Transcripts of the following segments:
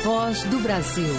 Voz do Brasil.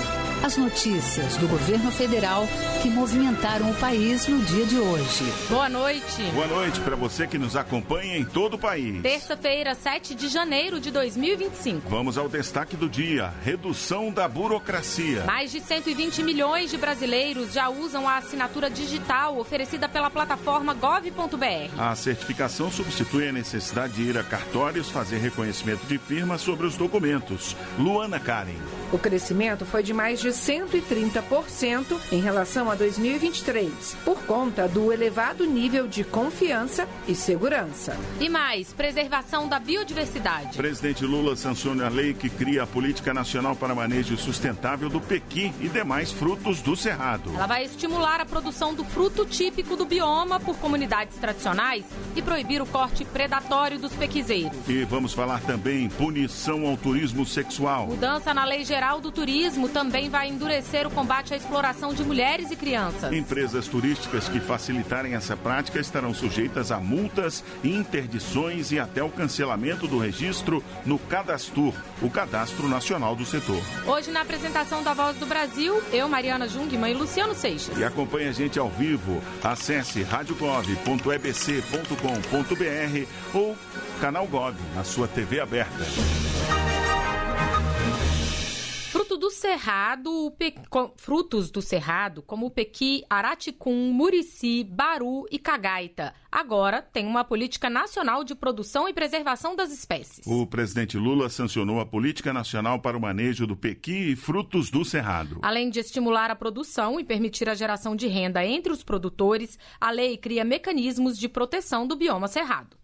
As notícias do governo federal que movimentaram o país no dia de hoje. Boa noite. Boa noite para você que nos acompanha em todo o país. Terça-feira, 7 de janeiro de 2025. Vamos ao destaque do dia: redução da burocracia. Mais de 120 milhões de brasileiros já usam a assinatura digital oferecida pela plataforma gov.br. A certificação substitui a necessidade de ir a cartórios fazer reconhecimento de firma sobre os documentos. Luana Karen. O crescimento foi de mais de 130% em relação a 2023, por conta do elevado nível de confiança e segurança. E mais, preservação da biodiversidade. Presidente Lula sanciona a lei que cria a Política Nacional para Manejo Sustentável do pequi e demais frutos do Cerrado. Ela vai estimular a produção do fruto típico do bioma por comunidades tradicionais e proibir o corte predatório dos pequizeiros. E vamos falar também punição ao turismo sexual. Mudança na Lei Geral do Turismo também vai endurecer o combate à exploração de mulheres e crianças. Empresas turísticas que facilitarem essa prática estarão sujeitas a multas, interdições e até o cancelamento do registro no Cadastur, o Cadastro Nacional do Setor. Hoje, na apresentação da Voz do Brasil, eu, Mariana Jungmann e Luciano Seixas. E acompanhe a gente ao vivo. Acesse radiogov.ebc.com.br ou Canal Gov na sua TV aberta. Frutos do Cerrado, como o pequi, araticum, murici, baru e cagaita, agora tem uma política nacional de produção e preservação das espécies. O presidente Lula sancionou a Política Nacional para o Manejo do Pequi e Frutos do Cerrado. Além de estimular a produção e permitir a geração de renda entre os produtores, a lei cria mecanismos de proteção do bioma cerrado.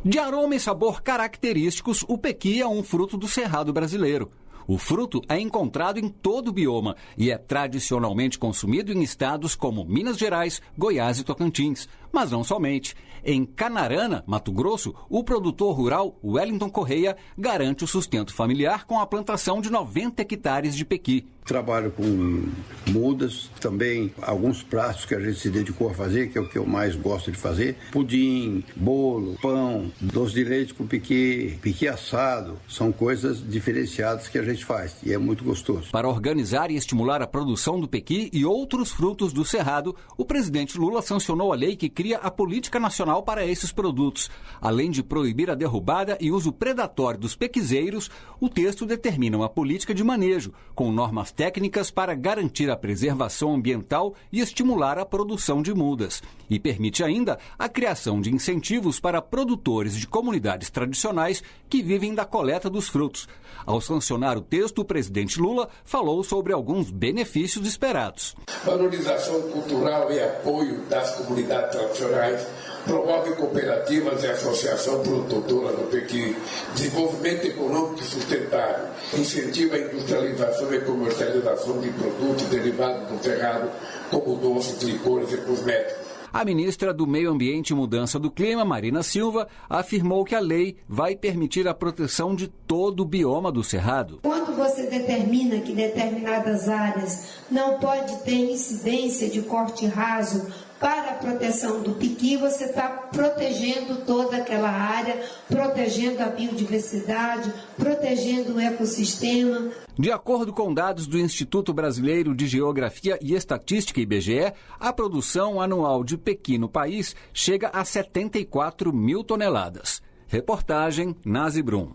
De aroma e sabor característicos, o pequi é um fruto do cerrado brasileiro. O fruto é encontrado em todo o bioma e é tradicionalmente consumido em estados como Minas Gerais, Goiás e Tocantins. Mas não somente. Em Canarana, Mato Grosso, o produtor rural Wellington Correia garante o sustento familiar com a plantação de 90 hectares de pequi. Trabalho com mudas, também alguns pratos que a gente se dedicou a fazer, que é o que eu mais gosto de fazer. Pudim, bolo, pão, doce de leite com pequi, pequi assado. São coisas diferenciadas que a gente faz e é muito gostoso. Para organizar e estimular a produção do pequi e outros frutos do Cerrado, o presidente Lula sancionou a lei que cria a Política Nacional para esses produtos. Além de proibir a derrubada e uso predatório dos pequizeiros, o texto determina uma política de manejo, com normas técnicas para garantir a preservação ambiental e estimular a produção de mudas. E permite ainda a criação de incentivos para produtores de comunidades tradicionais que vivem da coleta dos frutos. Ao sancionar o texto, o presidente Lula falou sobre alguns benefícios esperados. Valorização cultural e apoio das comunidades tradicionais, promove cooperativas e associação produtora do pequi, desenvolvimento econômico e sustentável, incentiva a industrialização e comercialização de produtos derivados do cerrado, como doces, licores e cosméticos. A ministra do Meio Ambiente e Mudança do Clima, Marina Silva, afirmou que a lei vai permitir a proteção de todo o bioma do Cerrado. Quando você determina que determinadas áreas não pode ter incidência de corte raso para a proteção do pequi, você está protegendo toda aquela área, protegendo a biodiversidade, protegendo o ecossistema. De acordo com dados do Instituto Brasileiro de Geografia e Estatística, IBGE, a produção anual de pequi no país chega a 74 mil toneladas. Reportagem Nazi Brum.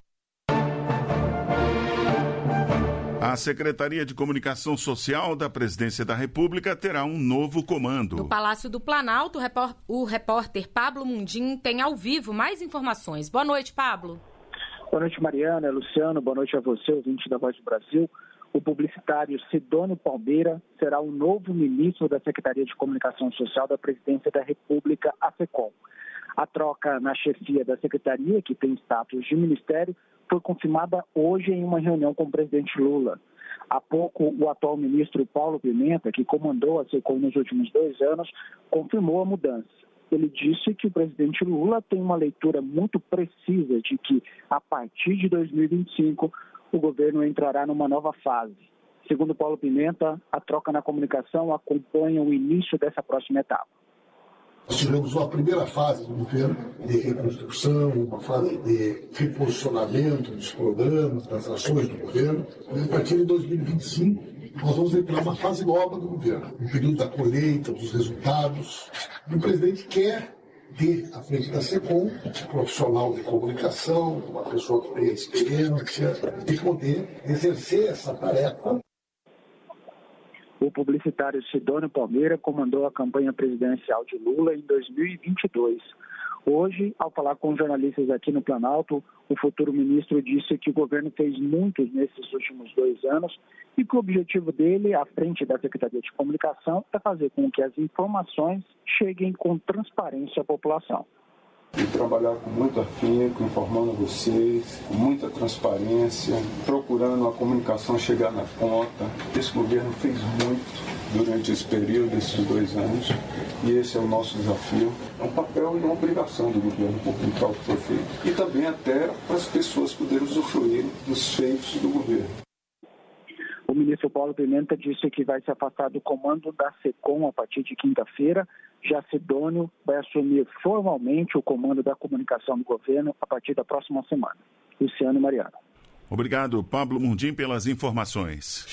A Secretaria de Comunicação Social da Presidência da República terá um novo comando. No Palácio do Planalto, o repórter Pablo Mundim tem ao vivo mais informações. Boa noite, Pablo. Boa noite, Mariana, Luciano. Boa noite a você, ouvinte da Voz do Brasil. O publicitário Sidônio Palmeira será o novo ministro da Secretaria de Comunicação Social da Presidência da República, a SECOM. A troca na chefia da Secretaria, que tem status de ministério, foi confirmada hoje em uma reunião com o presidente Lula. Há pouco, o atual ministro Paulo Pimenta, que comandou a SECOM nos últimos 2 anos, confirmou a mudança. Ele disse que o presidente Lula tem uma leitura muito precisa de que, a partir de 2025, o governo entrará numa nova fase. Segundo Paulo Pimenta, a troca na comunicação acompanha o início dessa próxima etapa. Nós tivemos uma primeira fase do governo de reconstrução, uma fase de reposicionamento dos programas, das ações do governo. E a partir de 2025, nós vamos entrar numa fase nova do governo, no período da colheita, dos resultados. E o presidente quer ter, à frente da SECOM, um profissional de comunicação, uma pessoa que tenha experiência, de poder exercer essa tarefa. O publicitário Sidônio Palmeira comandou a campanha presidencial de Lula em 2022. Hoje, ao falar com jornalistas aqui no Planalto, o futuro ministro disse que o governo fez muito nesses últimos 2 anos e que o objetivo dele, à frente da Secretaria de Comunicação, é fazer com que as informações cheguem com transparência à população. E trabalhar com muito afinco, informando vocês, com muita transparência, procurando a comunicação chegar na ponta. Esse governo fez muito durante esse período, esses 2 anos, e esse é o nosso desafio. É um papel e uma obrigação do governo publicar o que foi feito. E também até para as pessoas poderem usufruir dos feitos do governo. O ministro Paulo Pimenta disse que vai se afastar do comando da SECOM a partir de quinta-feira. Já Sidônio vai assumir formalmente o comando da comunicação do governo a partir da próxima semana. Luciano e Mariana. Obrigado, Pablo Mundim, pelas informações.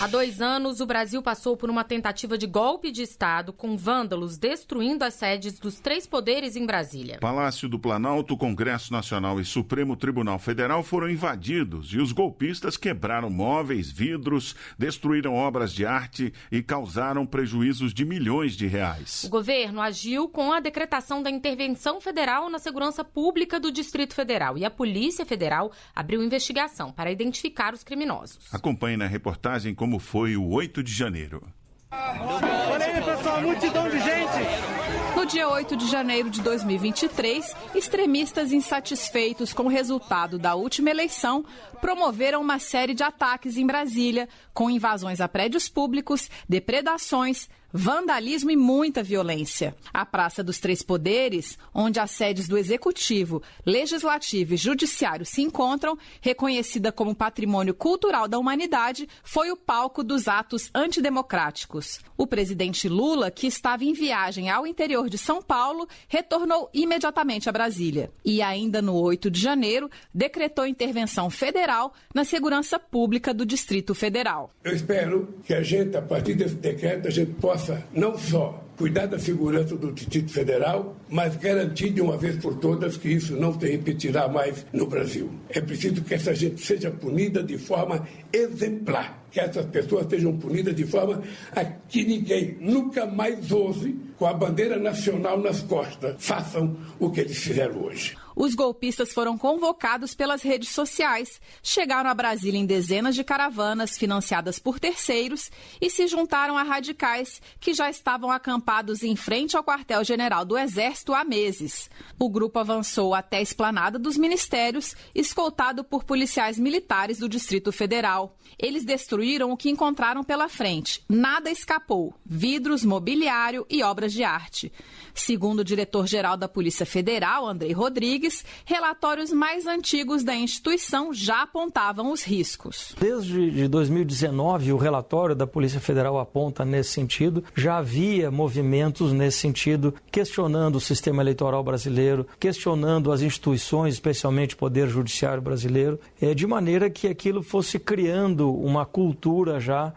Há 2 anos, o Brasil passou por uma tentativa de golpe de Estado, com vândalos destruindo as sedes dos 3 poderes em Brasília. Palácio do Planalto, Congresso Nacional e Supremo Tribunal Federal foram invadidos e os golpistas quebraram móveis, vidros, destruíram obras de arte e causaram prejuízos de milhões de reais. O governo agiu com a decretação da intervenção federal na segurança pública do Distrito Federal e a Polícia Federal abriu investigação para identificar os criminosos. Acompanhe na reportagem como foi o 8 de janeiro. Olha aí, pessoal, multidão de gente. No dia 8 de janeiro de 2023, extremistas insatisfeitos com o resultado da última eleição promoveram uma série de ataques em Brasília, com invasões a prédios públicos, depredações, vandalismo e muita violência. A Praça dos 3 Poderes, onde as sedes do Executivo, Legislativo e Judiciário se encontram, reconhecida como Patrimônio Cultural da Humanidade, foi o palco dos atos antidemocráticos. O presidente Lula, que estava em viagem ao interior de São Paulo, retornou imediatamente a Brasília. E ainda no 8 de janeiro, decretou intervenção federal na segurança pública do Distrito Federal. Eu espero que a gente, a partir desse decreto, a gente possa não só cuidar da segurança do Distrito Federal, mas garantir de uma vez por todas que isso não se repetirá mais no Brasil. É preciso que essa gente seja punida de forma exemplar, que essas pessoas sejam punidas de forma a que ninguém nunca mais ouse, com a bandeira nacional nas costas, façam o que eles fizeram hoje. Os golpistas foram convocados pelas redes sociais, chegaram a Brasília em dezenas de caravanas financiadas por terceiros e se juntaram a radicais que já estavam acampados em frente ao quartel-general do Exército há meses. O grupo avançou até a esplanada dos ministérios, escoltado por policiais militares do Distrito Federal. Eles destruíram o que encontraram pela frente. Nada escapou: vidros, mobiliário e obras de arte. Segundo o diretor-geral da Polícia Federal, Andrei Rodrigues, relatórios mais antigos da instituição já apontavam os riscos. Desde 2019, o relatório da Polícia Federal aponta nesse sentido. Já havia movimentos nesse sentido, questionando o sistema eleitoral brasileiro, questionando as instituições, especialmente o Poder Judiciário brasileiro, de maneira que aquilo fosse criando uma cultura já,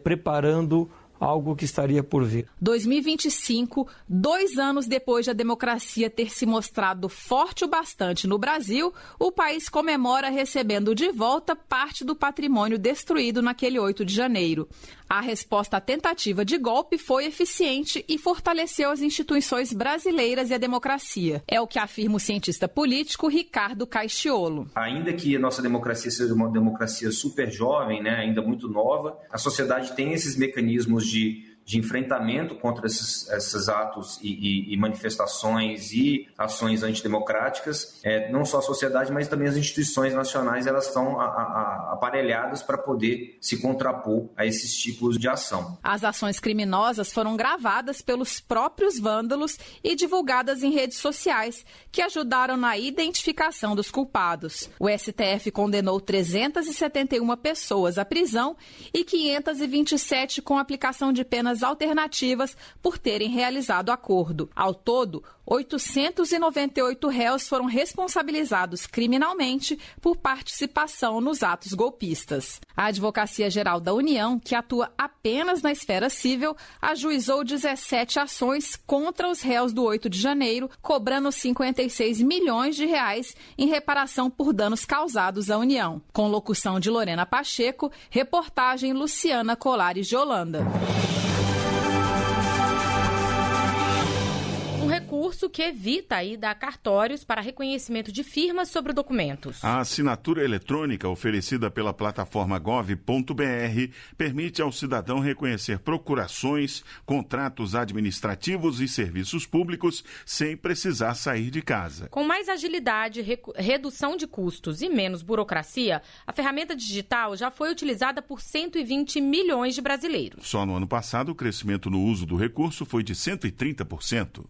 preparando algo que estaria por vir. 2025, 2 anos depois da democracia ter se mostrado forte o bastante no Brasil, o país comemora recebendo de volta parte do patrimônio destruído naquele 8 de janeiro. A resposta à tentativa de golpe foi eficiente e fortaleceu as instituições brasileiras e a democracia. É o que afirma o cientista político Ricardo Caixiola. Ainda que a nossa democracia seja uma democracia super jovem, ainda muito nova, a sociedade tem esses mecanismos de enfrentamento contra esses atos e manifestações e ações antidemocráticas. Não só a sociedade, mas também as instituições nacionais, elas estão aparelhadas para poder se contrapor a esses tipos de ação. As ações criminosas foram gravadas pelos próprios vândalos e divulgadas em redes sociais, que ajudaram na identificação dos culpados. O STF condenou 371 pessoas à prisão e 527 com aplicação de penas penas alternativas por terem realizado acordo. Ao todo, 898 réus foram responsabilizados criminalmente por participação nos atos golpistas. A Advocacia Geral da União, que atua apenas na esfera civil, ajuizou 17 ações contra os réus do 8 de janeiro, cobrando 56 milhões de reais em reparação por danos causados à União. Com locução de Lorena Pacheco, reportagem Luciana Colares de Holanda. Recurso que evita a ida a cartórios para reconhecimento de firmas sobre documentos. A assinatura eletrônica oferecida pela plataforma gov.br permite ao cidadão reconhecer procurações, contratos administrativos e serviços públicos sem precisar sair de casa. Com mais agilidade, redução de custos e menos burocracia, a ferramenta digital já foi utilizada por 120 milhões de brasileiros. Só no ano passado, o crescimento no uso do recurso foi de 130%.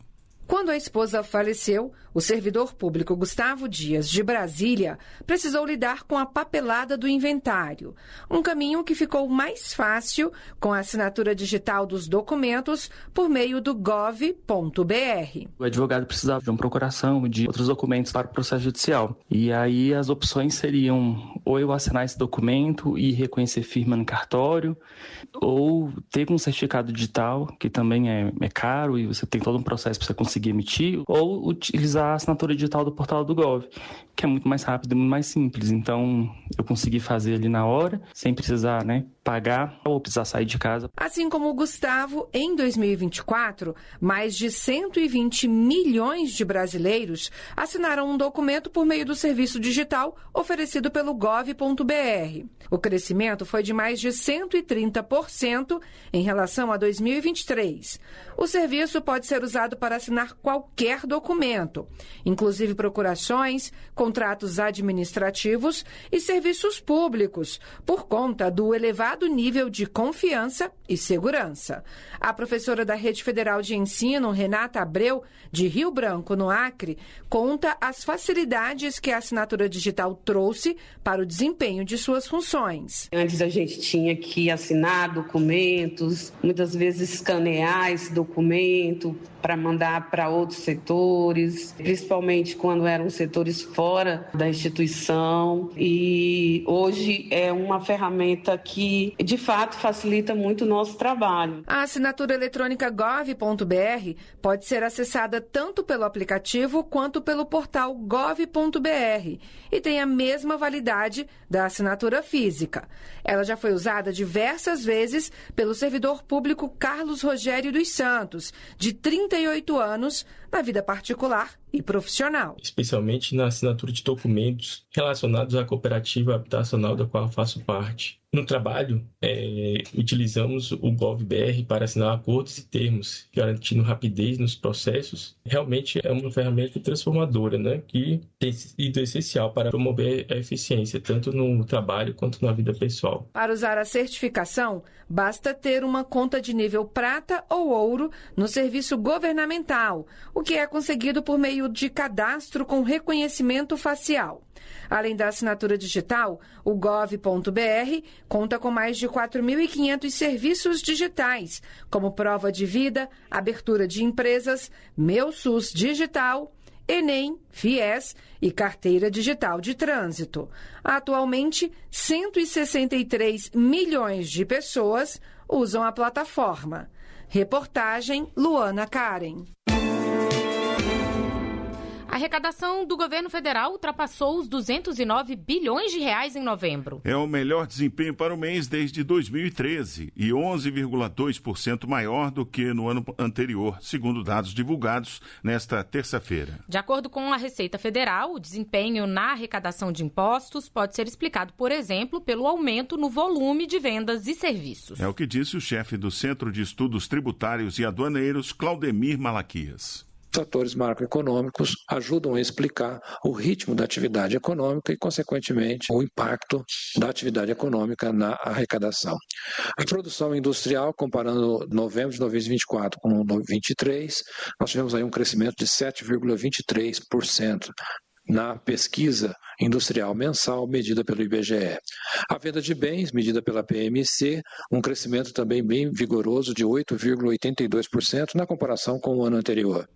Quando a esposa faleceu, o servidor público Gustavo Dias, de Brasília, precisou lidar com a papelada do inventário. Um caminho que ficou mais fácil com a assinatura digital dos documentos por meio do gov.br. O advogado precisava de uma procuração de outros documentos para o processo judicial. E aí as opções seriam ou eu assinar esse documento e reconhecer firma no cartório, ou ter um certificado digital, que também é caro e você tem todo um processo para você conseguir emitir, ou utilizar a assinatura digital do portal do Gov, que é muito mais rápido e muito mais simples. Então, eu consegui fazer ali na hora, sem precisar, pagar ou precisar sair de casa. Assim como o Gustavo, em 2024, mais de 120 milhões de brasileiros assinaram um documento por meio do serviço digital oferecido pelo gov.br. O crescimento foi de mais de 130% em relação a 2023. O serviço pode ser usado para assinar qualquer documento, inclusive procurações, contratos administrativos e serviços públicos, por conta do elevado nível de confiança e segurança. A professora da Rede Federal de Ensino, Renata Abreu, de Rio Branco, no Acre, conta as facilidades que a assinatura digital trouxe para o desempenho de suas funções. Antes a gente tinha que assinar documentos, muitas vezes escanear esse documento para mandar para outros setores, principalmente quando eram setores fora da instituição. E hoje é uma ferramenta que, de fato, facilita muito o nosso trabalho. A assinatura eletrônica gov.br pode ser acessada tanto pelo aplicativo quanto pelo portal gov.br e tem a mesma validade da assinatura física. Ela já foi usada diversas vezes pelo servidor público Carlos Rogério dos Santos, de 38 anos, na vida particular e profissional. Especialmente na assinatura de documentos relacionados à cooperativa habitacional da qual eu faço parte. No trabalho, utilizamos o GovBR para assinar acordos e termos, garantindo rapidez nos processos. Realmente é uma ferramenta transformadora, que tem sido essencial para promover a eficiência, tanto no trabalho quanto na vida pessoal. Para usar a certificação, basta ter uma conta de nível prata ou ouro no serviço governamental, o que é conseguido por meio de cadastro com reconhecimento facial. Além da assinatura digital, o gov.br conta com mais de 4.500 serviços digitais, como prova de vida, abertura de empresas, Meu SUS Digital, Enem, FIES e Carteira Digital de Trânsito. Atualmente, 163 milhões de pessoas usam a plataforma. Reportagem Luana Karen. A arrecadação do governo federal ultrapassou os 209 bilhões de reais em novembro. É o melhor desempenho para o mês desde 2013 e 11,2% maior do que no ano anterior, segundo dados divulgados nesta terça-feira. De acordo com a Receita Federal, o desempenho na arrecadação de impostos pode ser explicado, por exemplo, pelo aumento no volume de vendas e serviços. É o que disse o chefe do Centro de Estudos Tributários e Aduaneiros, Claudemir Malaquias. Fatores macroeconômicos ajudam a explicar o ritmo da atividade econômica e, consequentemente, o impacto da atividade econômica na arrecadação. A produção industrial, comparando novembro de 2024 com 2023, nós tivemos aí um crescimento de 7,23%. na pesquisa industrial mensal medida pelo IBGE. A venda de bens, medida pela PMC, um crescimento também bem vigoroso de 8,82% na comparação com o ano anterior.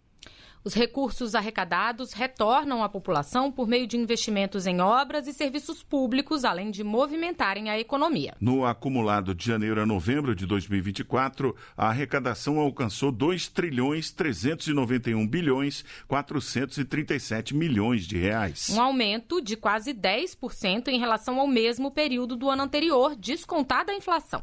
Os recursos arrecadados retornam à população por meio de investimentos em obras e serviços públicos, além de movimentarem a economia. No acumulado de janeiro a novembro de 2024, a arrecadação alcançou 2.391.437 bilhões de reais. Um aumento de quase 10% em relação ao mesmo período do ano anterior, descontada a inflação.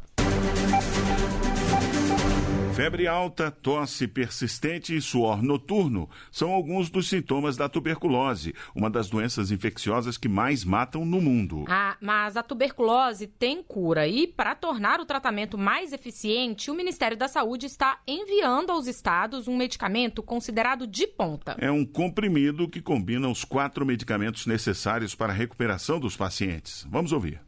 Febre alta, tosse persistente e suor noturno são alguns dos sintomas da tuberculose, uma das doenças infecciosas que mais matam no mundo. Mas a tuberculose tem cura e, para tornar o tratamento mais eficiente, o Ministério da Saúde está enviando aos estados um medicamento considerado de ponta. É um comprimido que combina os 4 medicamentos necessários para a recuperação dos pacientes. Vamos ouvir.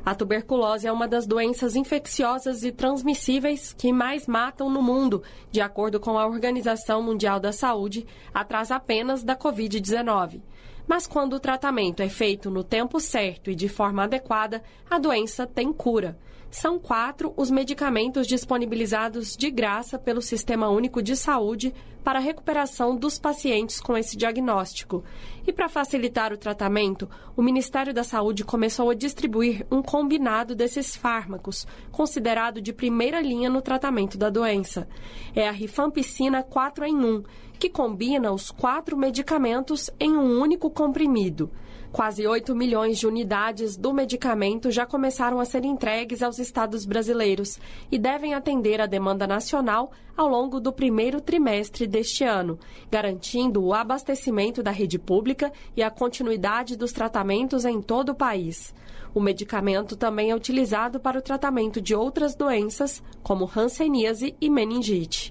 A tuberculose é uma das doenças infecciosas e transmissíveis que mais matam no mundo, de acordo com a Organização Mundial da Saúde, atrás apenas da Covid-19. Mas quando o tratamento é feito no tempo certo e de forma adequada, a doença tem cura. São 4 os medicamentos disponibilizados de graça pelo Sistema Único de Saúde para a recuperação dos pacientes com esse diagnóstico. E para facilitar o tratamento, o Ministério da Saúde começou a distribuir um combinado desses fármacos, considerado de primeira linha no tratamento da doença. É a Rifampicina 4 em 1, que combina os 4 medicamentos em um único comprimido. Quase 8 milhões de unidades do medicamento já começaram a ser entregues aos estados brasileiros e devem atender a demanda nacional ao longo do primeiro trimestre deste ano, garantindo o abastecimento da rede pública e a continuidade dos tratamentos em todo o país. O medicamento também é utilizado para o tratamento de outras doenças, como hanseníase e meningite.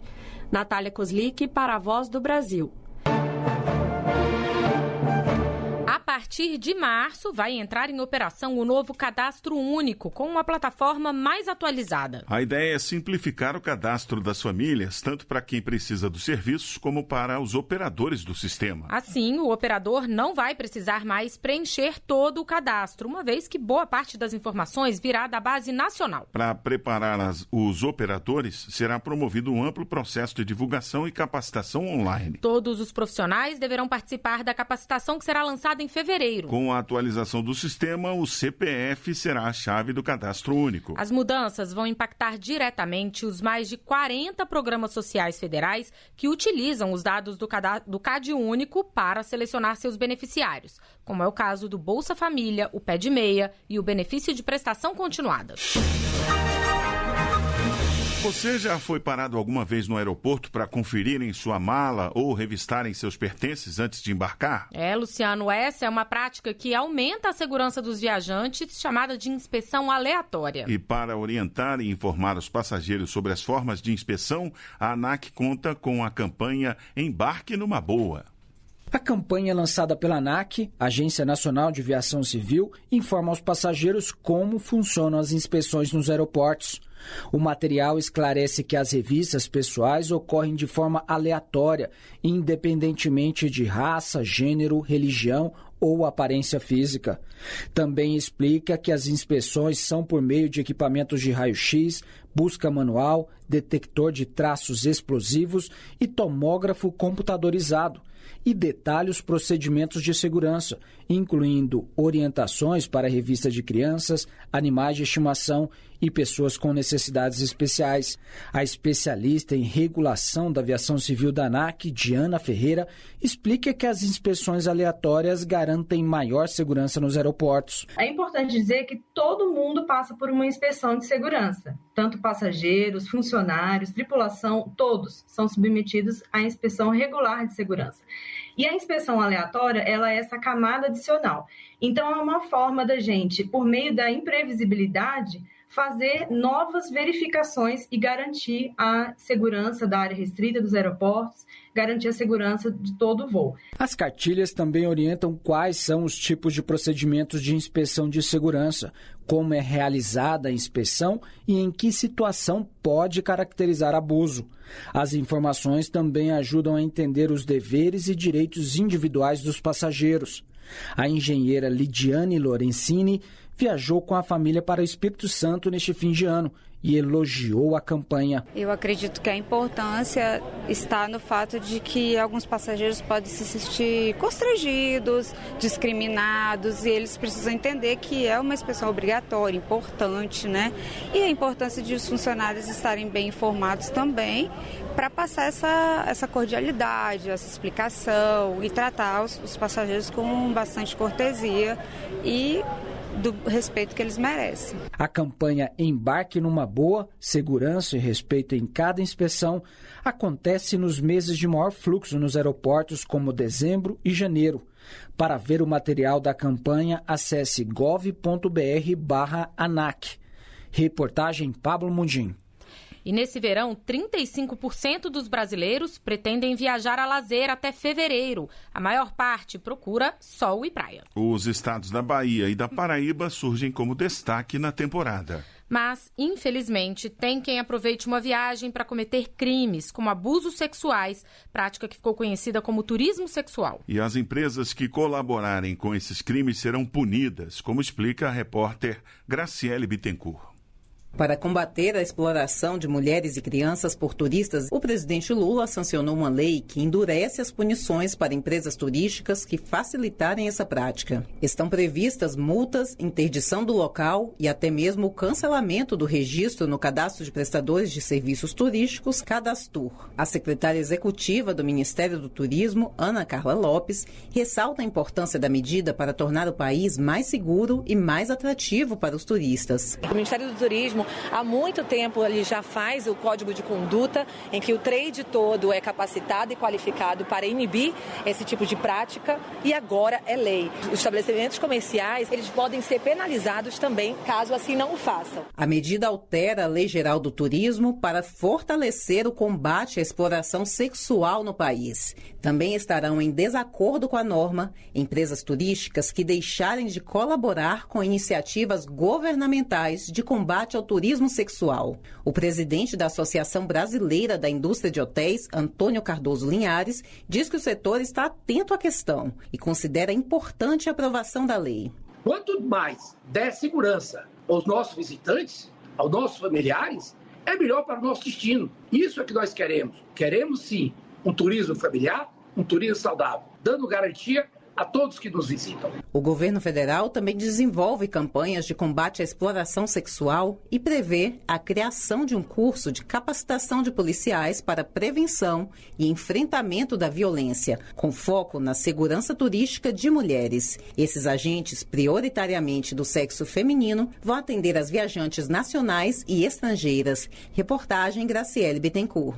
Natália Kozlik, para a Voz do Brasil. A partir de março, vai entrar em operação o novo Cadastro Único, com uma plataforma mais atualizada. A ideia é simplificar o cadastro das famílias, tanto para quem precisa dos serviços, como para os operadores do sistema. Assim, o operador não vai precisar mais preencher todo o cadastro, uma vez que boa parte das informações virá da base nacional. Para preparar os operadores, será promovido um amplo processo de divulgação e capacitação online. Todos os profissionais deverão participar da capacitação que será lançada em fevereiro. Com a atualização do sistema, o CPF será a chave do Cadastro Único. As mudanças vão impactar diretamente os mais de 40 programas sociais federais que utilizam os dados do Cade Único para selecionar seus beneficiários, como é o caso do Bolsa Família, o Pé de Meia e o Benefício de Prestação Continuada. Você já foi parado alguma vez no aeroporto para conferirem sua mala ou revistarem seus pertences antes de embarcar? Luciano, essa é uma prática que aumenta a segurança dos viajantes, chamada de inspeção aleatória. E para orientar e informar os passageiros sobre as formas de inspeção, a ANAC conta com a campanha Embarque numa Boa. A campanha lançada pela ANAC, Agência Nacional de Aviação Civil, informa aos passageiros como funcionam as inspeções nos aeroportos. O material esclarece que as revistas pessoais ocorrem de forma aleatória, independentemente de raça, gênero, religião ou aparência física. Também explica que as inspeções são por meio de equipamentos de raio-x, busca manual, detector de traços explosivos e tomógrafo computadorizado, e detalha os procedimentos de segurança, incluindo orientações para a revista de crianças, animais de estimação e pessoas com necessidades especiais. A especialista em regulação da aviação civil da ANAC, Diana Ferreira, explica que as inspeções aleatórias garantem maior segurança nos aeroportos. É importante dizer que todo mundo passa por uma inspeção de segurança. Tanto passageiros, funcionários, tripulação, todos são submetidos à inspeção regular de segurança. E a inspeção aleatória, ela é essa camada adicional. Então, é uma forma da gente, por meio da imprevisibilidade, fazer novas verificações e garantir a segurança da área restrita dos aeroportos, garantir a segurança de todo o voo. As cartilhas também orientam quais são os tipos de procedimentos de inspeção de segurança, como é realizada a inspeção e em que situação pode caracterizar abuso. As informações também ajudam a entender os deveres e direitos individuais dos passageiros. A engenheira Lidiane Lorenzini viajou com a família para o Espírito Santo neste fim de ano e elogiou a campanha. Eu acredito que a importância está no fato de que alguns passageiros podem se sentir constrangidos, discriminados, e eles precisam entender que é uma inspeção obrigatória, importante, né? E a importância de os funcionários estarem bem informados também para passar essa cordialidade, essa explicação e tratar os passageiros com bastante cortesia e do respeito que eles merecem. A campanha Embarque numa Boa, Segurança e Respeito em cada inspeção acontece nos meses de maior fluxo nos aeroportos, como dezembro e janeiro. Para ver o material da campanha, acesse gov.br/ANAC. Reportagem Pablo Mundim. E nesse verão, 35% dos brasileiros pretendem viajar a lazer até fevereiro. A maior parte procura sol e praia. Os estados da Bahia e da Paraíba surgem como destaque na temporada. Mas, infelizmente, tem quem aproveite uma viagem para cometer crimes, como abusos sexuais, prática que ficou conhecida como turismo sexual. E as empresas que colaborarem com esses crimes serão punidas, como explica a repórter Graciele Bittencourt. Para combater a exploração de mulheres e crianças por turistas, o presidente Lula sancionou uma lei que endurece as punições para empresas turísticas que facilitarem essa prática. Estão previstas multas, interdição do local e até mesmo o cancelamento do registro no Cadastro de Prestadores de Serviços Turísticos, Cadastur. A secretária executiva do Ministério do Turismo, Ana Carla Lopes, ressalta a importância da medida para tornar o país mais seguro e mais atrativo para os turistas. O Ministério do Turismo há muito tempo ele já faz o código de conduta em que o trade todo é capacitado e qualificado para inibir esse tipo de prática e agora é lei. Os estabelecimentos comerciais eles podem ser penalizados também caso assim não o façam. A medida altera a Lei Geral do Turismo para fortalecer o combate à exploração sexual no país. Também estarão em desacordo com a norma empresas turísticas que deixarem de colaborar com iniciativas governamentais de combate ao turismo sexual. O presidente da Associação Brasileira da Indústria de Hotéis, Antônio Cardoso Linhares, diz que o setor está atento à questão e considera importante a aprovação da lei. Quanto mais der segurança aos nossos visitantes, aos nossos familiares, é melhor para o nosso destino. Isso é que nós queremos. Queremos, sim, um turismo familiar, um turismo saudável, dando garantia a todos que nos visitam. O governo federal também desenvolve campanhas de combate à exploração sexual e prevê a criação de um curso de capacitação de policiais para prevenção e enfrentamento da violência, com foco na segurança turística de mulheres. Esses agentes, prioritariamente do sexo feminino, vão atender as viajantes nacionais e estrangeiras. Reportagem Graciele Bittencourt.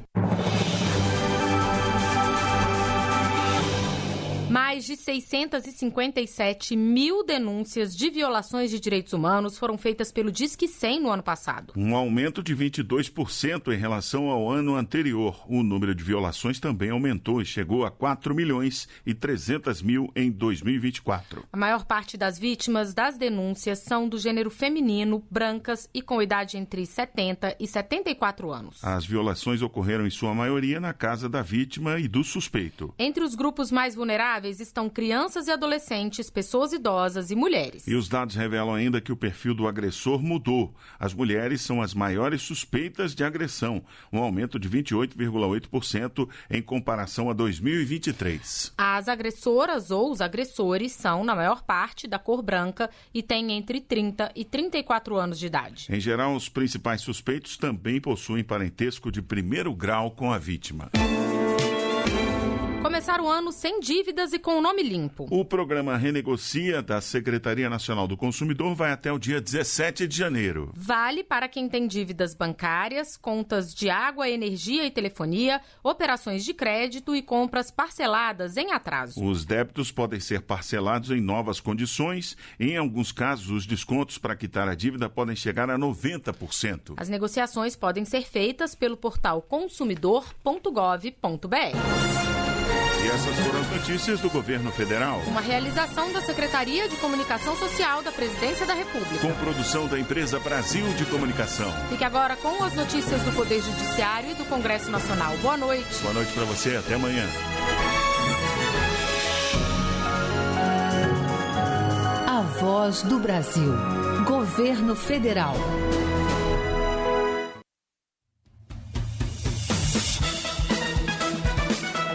Mais de 657 mil denúncias de violações de direitos humanos foram feitas pelo Disque 100 no ano passado. Um aumento de 22% em relação ao ano anterior. O número de violações também aumentou e chegou a 4.300.000 em 2024. A maior parte das vítimas das denúncias são do gênero feminino, brancas e com idade entre 70 e 74 anos. As violações ocorreram em sua maioria na casa da vítima e do suspeito. Entre os grupos mais vulneráveis estão crianças e adolescentes, pessoas idosas e mulheres. E os dados revelam ainda que o perfil do agressor mudou. As mulheres são as maiores suspeitas de agressão, um aumento de 28,8% em comparação a 2023. As agressoras ou os agressores são, na maior parte, da cor branca e têm entre 30 e 34 anos de idade. Em geral, os principais suspeitos também possuem parentesco de primeiro grau com a vítima. Começar o ano sem dívidas e com o nome limpo. O programa Renegocia da Secretaria Nacional do Consumidor vai até o dia 17 de janeiro. Vale para quem tem dívidas bancárias, contas de água, energia e telefonia, operações de crédito e compras parceladas em atraso. Os débitos podem ser parcelados em novas condições. Em alguns casos, os descontos para quitar a dívida podem chegar a 90%. As negociações podem ser feitas pelo portal consumidor.gov.br. E essas foram as notícias do governo federal. Uma realização da Secretaria de Comunicação Social da Presidência da República. Com produção da empresa Brasil de Comunicação. Fique agora com as notícias do Poder Judiciário e do Congresso Nacional. Boa noite. Boa noite para você. Até amanhã. Voz do Brasil. Governo Federal.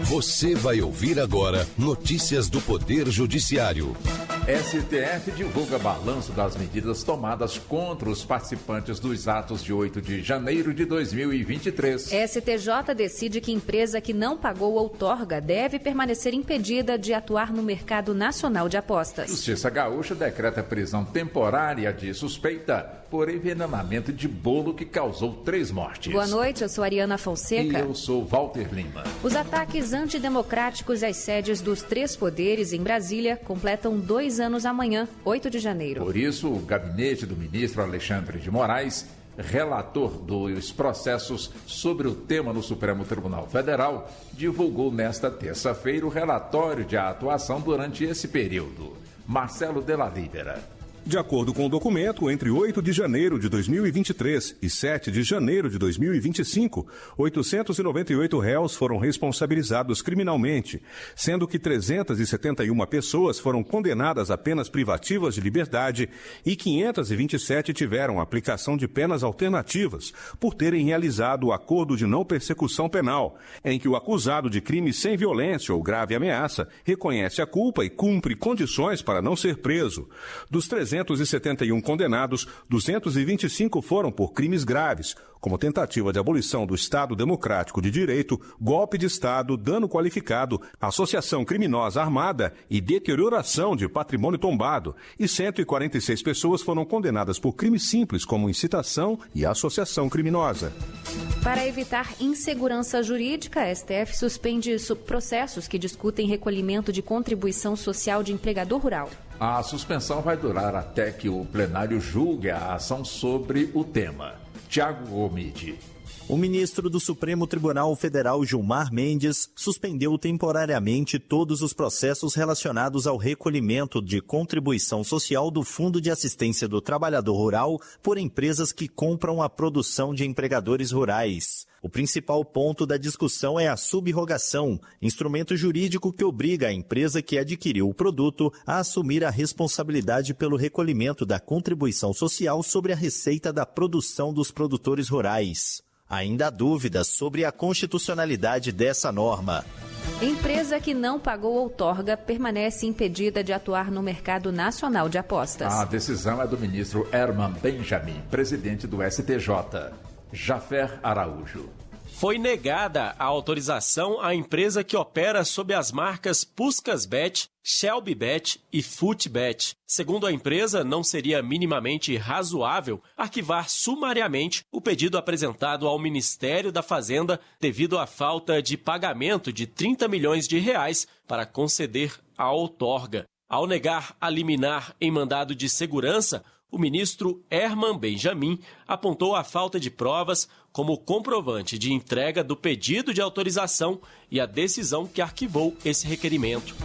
Você vai ouvir agora notícias do Poder Judiciário. STF divulga balanço das medidas tomadas contra os participantes dos atos de 8 de janeiro de 2023. STJ decide que empresa que não pagou outorga deve permanecer impedida de atuar no mercado nacional de apostas. Justiça Gaúcha decreta prisão temporária de suspeita por envenenamento de bolo que causou 3 mortes. Boa noite, eu sou Ariana Fonseca. E eu sou Walter Lima. Os ataques antidemocráticos às sedes dos 3 poderes em Brasília completam 2 anos amanhã, 8 de janeiro. Por isso, o gabinete do ministro Alexandre de Moraes, relator dos processos sobre o tema no Supremo Tribunal Federal, divulgou nesta terça-feira o relatório de atuação durante esse período. Marcelo Della Libera. De acordo com o documento, entre 8 de janeiro de 2023 e 7 de janeiro de 2025, 898 réus foram responsabilizados criminalmente, sendo que 371 pessoas foram condenadas a penas privativas de liberdade e 527 tiveram aplicação de penas alternativas por terem realizado o acordo de não persecução penal, em que o acusado de crime sem violência ou grave ameaça reconhece a culpa e cumpre condições para não ser preso. Dos 371 condenados, 225 foram por crimes graves, como tentativa de abolição do Estado Democrático de Direito, golpe de Estado, dano qualificado, associação criminosa armada e deterioração de patrimônio tombado, e 146 pessoas foram condenadas por crimes simples, como incitação e associação criminosa. Para evitar insegurança jurídica, a STF suspende processos que discutem recolhimento de contribuição social de empregador rural. A suspensão vai durar até que o plenário julgue a ação sobre o tema. Tiago Omide. O ministro do Supremo Tribunal Federal, Gilmar Mendes, suspendeu temporariamente todos os processos relacionados ao recolhimento de contribuição social do Fundo de Assistência do Trabalhador Rural por empresas que compram a produção de empregadores rurais. O principal ponto da discussão é a subrogação, instrumento jurídico que obriga a empresa que adquiriu o produto a assumir a responsabilidade pelo recolhimento da contribuição social sobre a receita da produção dos produtores rurais. Ainda há dúvidas sobre a constitucionalidade dessa norma. Empresa que não pagou outorga permanece impedida de atuar no mercado nacional de apostas. A decisão é do ministro Herman Benjamin, presidente do STJ. Jafer Araújo. Foi negada a autorização à empresa que opera sob as marcas Puskasbet, Shelbybet e Footbet. Segundo a empresa, não seria minimamente razoável arquivar sumariamente o pedido apresentado ao Ministério da Fazenda devido à falta de pagamento de 30 milhões de reais para conceder a outorga. Ao negar a liminar em mandado de segurança, o ministro Herman Benjamin apontou a falta de provas como comprovante de entrega do pedido de autorização e a decisão que arquivou esse requerimento.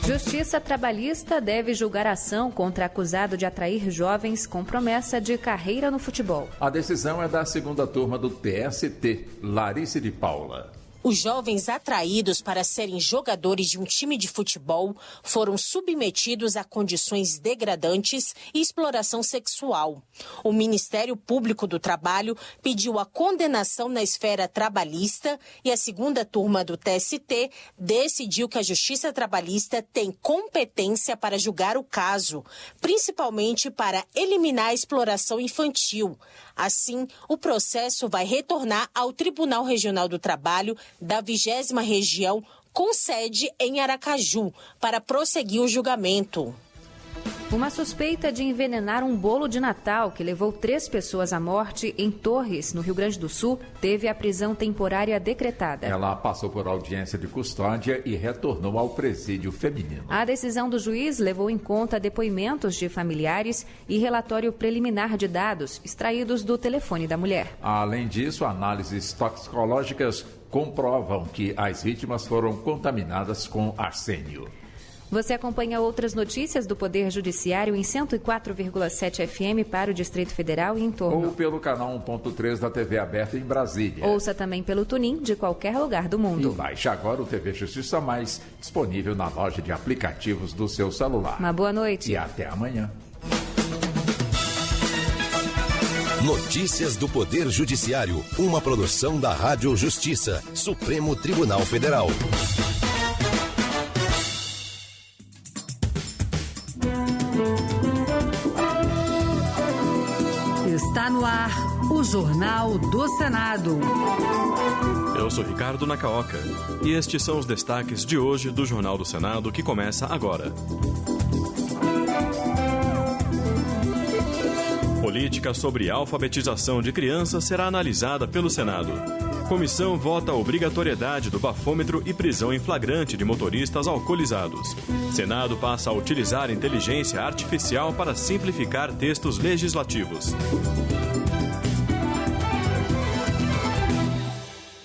Justiça Trabalhista deve julgar ação contra acusado de atrair jovens com promessa de carreira no futebol. A decisão é da segunda turma do TST, Larissa de Paula. Os jovens atraídos para serem jogadores de um time de futebol foram submetidos a condições degradantes e exploração sexual. O Ministério Público do Trabalho pediu a condenação na esfera trabalhista e a segunda turma do TST decidiu que a Justiça Trabalhista tem competência para julgar o caso, principalmente para eliminar a exploração infantil. Assim, o processo vai retornar ao Tribunal Regional do Trabalho da 20ª Região, com sede em Aracaju, para prosseguir o julgamento. Uma suspeita de envenenar um bolo de Natal que levou 3 pessoas à morte em Torres, no Rio Grande do Sul, teve a prisão temporária decretada. Ela passou por audiência de custódia e retornou ao presídio feminino. A decisão do juiz levou em conta depoimentos de familiares e relatório preliminar de dados extraídos do telefone da mulher. Além disso, análises toxicológicas comprovam que as vítimas foram contaminadas com arsênio. Você acompanha outras notícias do Poder Judiciário em 104,7 FM para o Distrito Federal e em torno. Ou pelo canal 1.3 da TV aberta em Brasília. Ouça também pelo TuneIn de qualquer lugar do mundo. E baixe agora o TV Justiça Mais, disponível na loja de aplicativos do seu celular. Uma boa noite. E até amanhã. Notícias do Poder Judiciário, uma produção da Rádio Justiça, Supremo Tribunal Federal. Está no ar o Jornal do Senado. Eu sou Ricardo Nacaoca e estes são os destaques de hoje do Jornal do Senado que começa agora. Política sobre alfabetização de crianças será analisada pelo Senado. Comissão vota a obrigatoriedade do bafômetro e prisão em flagrante de motoristas alcoolizados. Senado passa a utilizar inteligência artificial para simplificar textos legislativos.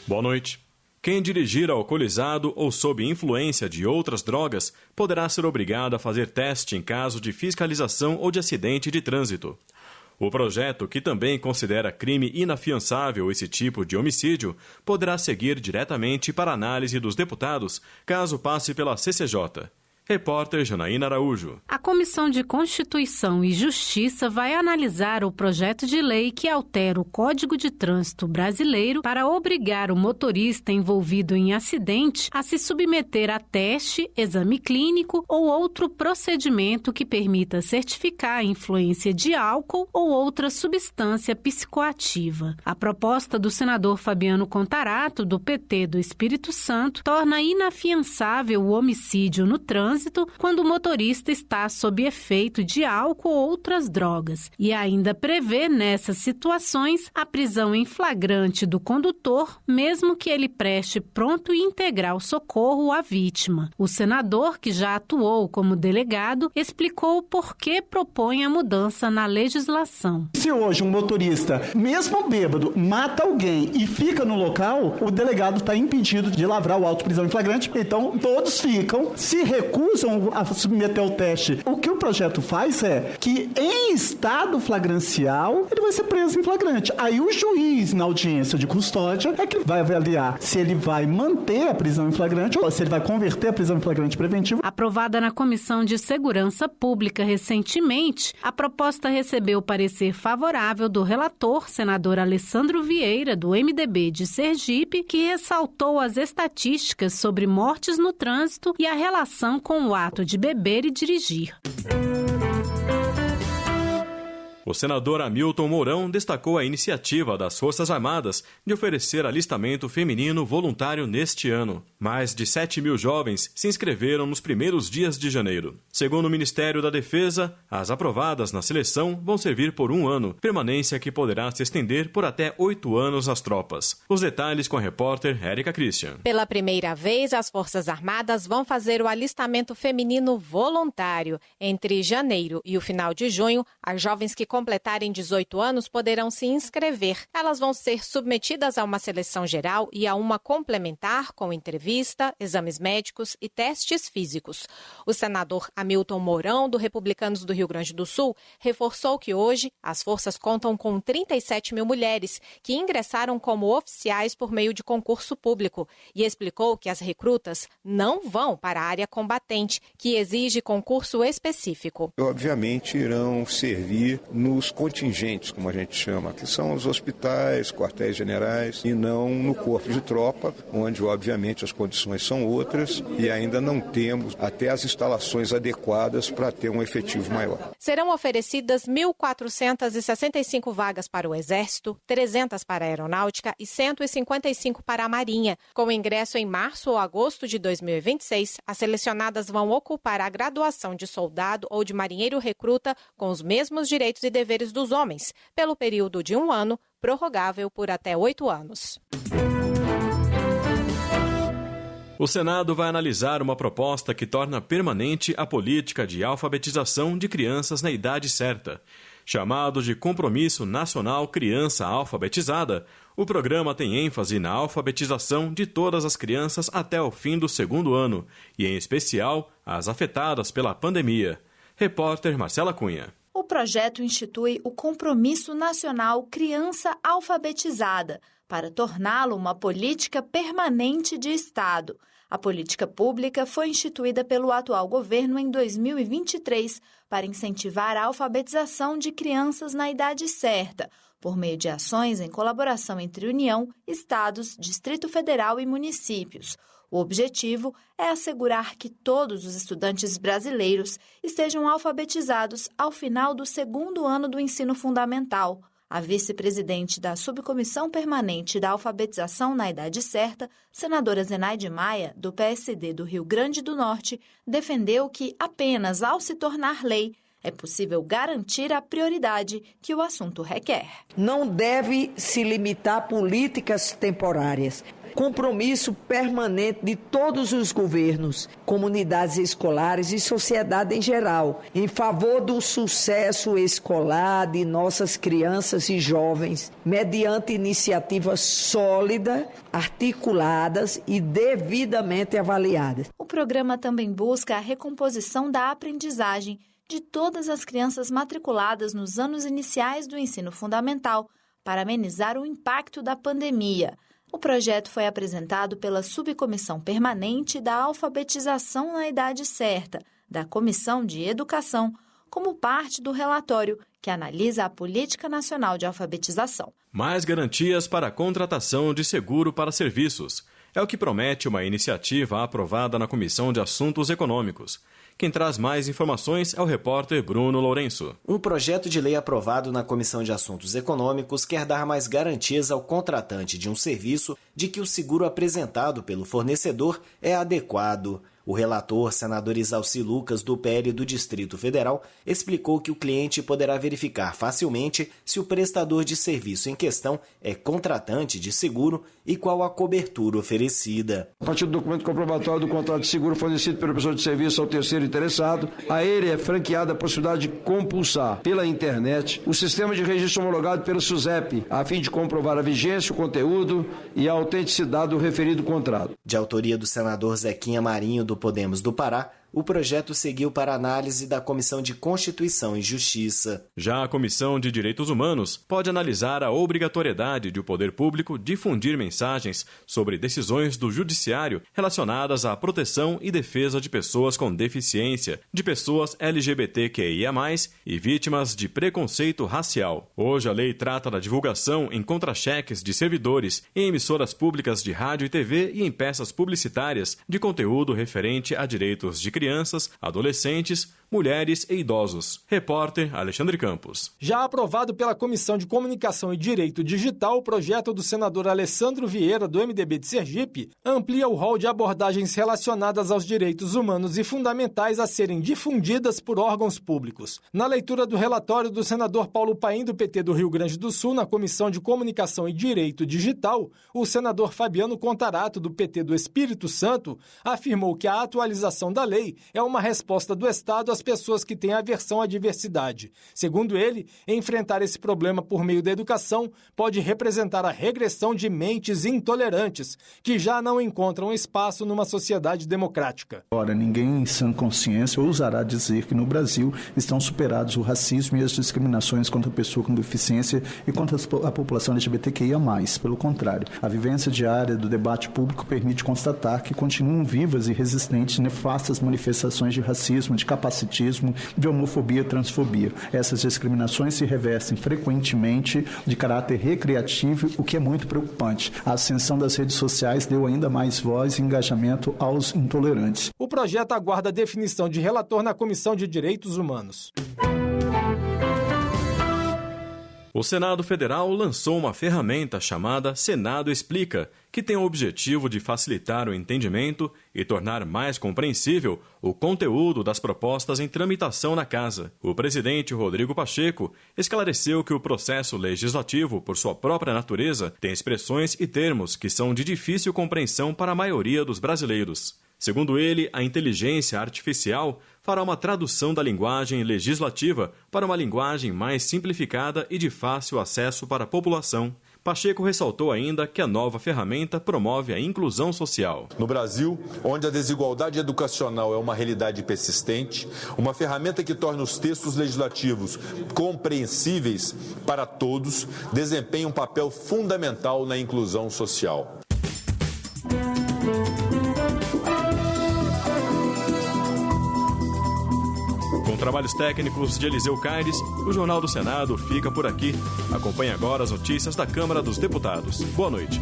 Boa noite. Quem dirigir alcoolizado ou sob influência de outras drogas poderá ser obrigado a fazer teste em caso de fiscalização ou de acidente de trânsito. O projeto, que também considera crime inafiançável esse tipo de homicídio, poderá seguir diretamente para análise dos deputados, caso passe pela CCJ. Repórter Janaína Araújo. A Comissão de Constituição e Justiça vai analisar o projeto de lei que altera o Código de Trânsito Brasileiro para obrigar o motorista envolvido em acidente a se submeter a teste, exame clínico ou outro procedimento que permita certificar a influência de álcool ou outra substância psicoativa. A proposta do senador Fabiano Contarato, do PT do Espírito Santo, torna inafiançável o homicídio no trânsito quando o motorista está sob efeito de álcool ou outras drogas e ainda prevê nessas situações a prisão em flagrante do condutor, mesmo que ele preste pronto e integral socorro à vítima. O senador, que já atuou como delegado, explicou por que propõe a mudança na legislação. Se hoje um motorista, mesmo bêbado, mata alguém e fica no local, o delegado está impedido de lavrar o auto de prisão em flagrante, então todos ficam, se recusam a submeter ao teste. O que o projeto faz é que, em estado flagrancial, ele vai ser preso em flagrante. Aí o juiz, na audiência de custódia, é que vai avaliar se ele vai manter a prisão em flagrante ou se ele vai converter a prisão em flagrante preventivo. Aprovada na Comissão de Segurança Pública recentemente, a proposta recebeu parecer favorável do relator, senador Alessandro Vieira, do MDB de Sergipe, que ressaltou as estatísticas sobre mortes no trânsito e a relação com o ato de beber e dirigir. O senador Hamilton Mourão destacou a iniciativa das Forças Armadas de oferecer alistamento feminino voluntário neste ano. Mais de 7 mil jovens se inscreveram nos primeiros dias de janeiro. Segundo o Ministério da Defesa, as aprovadas na seleção vão servir por 1 ano, permanência que poderá se estender por até 8 anos às tropas. Os detalhes com a repórter Érica Christian. Pela primeira vez, as Forças Armadas vão fazer o alistamento feminino voluntário. Entre janeiro e o final de junho, as jovens que completarem 18 anos poderão se inscrever. Elas vão ser submetidas a uma seleção geral e a uma complementar com entrevista, exames médicos e testes físicos. O senador Hamilton Mourão, do Republicanos do Rio Grande do Sul, reforçou que hoje as forças contam com 37 mil mulheres que ingressaram como oficiais por meio de concurso público e explicou que as recrutas não vão para a área combatente, que exige concurso específico. Obviamente irão servir nos contingentes, como a gente chama, que são os hospitais, quartéis generais, e não no corpo de tropa, onde obviamente as condições são outras e ainda não temos até as instalações adequadas para ter um efetivo maior. Serão oferecidas 1.465 vagas para o Exército, 300 para a Aeronáutica e 155 para a Marinha. Com ingresso em março ou agosto de 2026, as selecionadas vão ocupar a graduação de soldado ou de marinheiro recruta com os mesmos direitos e deveres dos homens, pelo período de 1 ano, prorrogável por até 8 anos. O Senado vai analisar uma proposta que torna permanente a política de alfabetização de crianças na idade certa. Chamado de Compromisso Nacional Criança Alfabetizada, o programa tem ênfase na alfabetização de todas as crianças até o fim do 2º ano, e em especial as afetadas pela pandemia. Repórter Marcela Cunha. O projeto institui o Compromisso Nacional Criança Alfabetizada, para torná-lo uma política permanente de Estado. A política pública foi instituída pelo atual governo em 2023 para incentivar a alfabetização de crianças na idade certa, por meio de ações em colaboração entre União, Estados, Distrito Federal e municípios. O objetivo é assegurar que todos os estudantes brasileiros estejam alfabetizados ao final do segundo ano do ensino fundamental. A vice-presidente da Subcomissão Permanente da Alfabetização na Idade Certa, senadora Zenaide Maia, do PSD do Rio Grande do Norte, defendeu que apenas ao se tornar lei é possível garantir a prioridade que o assunto requer. Não deve se limitar a políticas temporárias. Compromisso permanente de todos os governos, comunidades escolares e sociedade em geral, em favor do sucesso escolar de nossas crianças e jovens, mediante iniciativas sólidas, articuladas e devidamente avaliadas. O programa também busca a recomposição da aprendizagem de todas as crianças matriculadas nos anos iniciais do ensino fundamental, para amenizar o impacto da pandemia. O projeto foi apresentado pela Subcomissão Permanente da Alfabetização na Idade Certa, da Comissão de Educação, como parte do relatório que analisa a Política Nacional de Alfabetização. Mais garantias para a contratação de seguro para serviços. É o que promete uma iniciativa aprovada na Comissão de Assuntos Econômicos. Quem traz mais informações é o repórter Bruno Lourenço. Um projeto de lei aprovado na Comissão de Assuntos Econômicos quer dar mais garantias ao contratante de um serviço de que o seguro apresentado pelo fornecedor é adequado. O relator, senador Isalci Lucas, do PL do Distrito Federal, explicou que o cliente poderá verificar facilmente se o prestador de serviço em questão é contratante de seguro e qual a cobertura oferecida. A partir do documento comprobatório do contrato de seguro fornecido pelo prestador de serviço ao terceiro interessado, a ele é franqueada a possibilidade de compulsar pela internet o sistema de registro homologado pelo SUSEP, a fim de comprovar a vigência, o conteúdo e a autenticidade do referido contrato. De autoria do senador Zequinha Marinho, do Podemos do Pará, o projeto seguiu para análise da Comissão de Constituição e Justiça. Já a Comissão de Direitos Humanos pode analisar a obrigatoriedade de o poder público difundir mensagens sobre decisões do Judiciário relacionadas à proteção e defesa de pessoas com deficiência, de pessoas LGBTQIA+, e vítimas de preconceito racial. Hoje a lei trata da divulgação em contra-cheques de servidores, em emissoras públicas de rádio e TV e em peças publicitárias de conteúdo referente a direitos de crianças, adolescentes, mulheres e idosos. Repórter Alexandre Campos. Já aprovado pela Comissão de Comunicação e Direito Digital, o projeto do senador Alessandro Vieira, do MDB de Sergipe, amplia o rol de abordagens relacionadas aos direitos humanos e fundamentais a serem difundidas por órgãos públicos. Na leitura do relatório do senador Paulo Paim, do PT do Rio Grande do Sul, na Comissão de Comunicação e Direito Digital, o senador Fabiano Contarato, do PT do Espírito Santo, afirmou que a atualização da lei é uma resposta do Estado às pessoas que têm aversão à diversidade. Segundo ele, enfrentar esse problema por meio da educação pode representar a regressão de mentes intolerantes, que já não encontram espaço numa sociedade democrática. Ora, ninguém em sã consciência ousará dizer que no Brasil estão superados o racismo e as discriminações contra a pessoa com deficiência e contra a população LGBTQIA+. Pelo contrário, a vivência diária do debate público permite constatar que continuam vivas e resistentes nefastas manifestações de racismo, de capacitismo, de homofobia e transfobia. Essas discriminações se revestem frequentemente de caráter recreativo, o que é muito preocupante. A ascensão das redes sociais deu ainda mais voz e engajamento aos intolerantes. O projeto aguarda a definição de relator na Comissão de Direitos Humanos. O Senado Federal lançou uma ferramenta chamada Senado Explica, que tem o objetivo de facilitar o entendimento e tornar mais compreensível o conteúdo das propostas em tramitação na Casa. O presidente Rodrigo Pacheco esclareceu que o processo legislativo, por sua própria natureza, tem expressões e termos que são de difícil compreensão para a maioria dos brasileiros. Segundo ele, a inteligência artificial fará uma tradução da linguagem legislativa para uma linguagem mais simplificada e de fácil acesso para a população. Pacheco ressaltou ainda que a nova ferramenta promove a inclusão social. No Brasil, onde a desigualdade educacional é uma realidade persistente, uma ferramenta que torna os textos legislativos compreensíveis para todos, desempenha um papel fundamental na inclusão social. Com trabalhos técnicos de Eliseu Caires, o Jornal do Senado fica por aqui. Acompanhe agora as notícias da Câmara dos Deputados. Boa noite.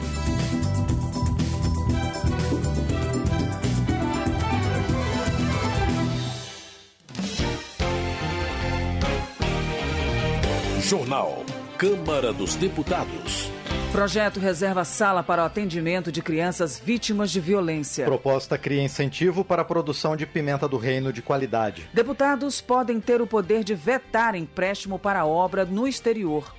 Jornal Câmara dos Deputados. Projeto reserva sala para o atendimento de crianças vítimas de violência. Proposta cria incentivo para a produção de pimenta do reino de qualidade. Deputados podem ter o poder de vetar empréstimo para obra no exterior.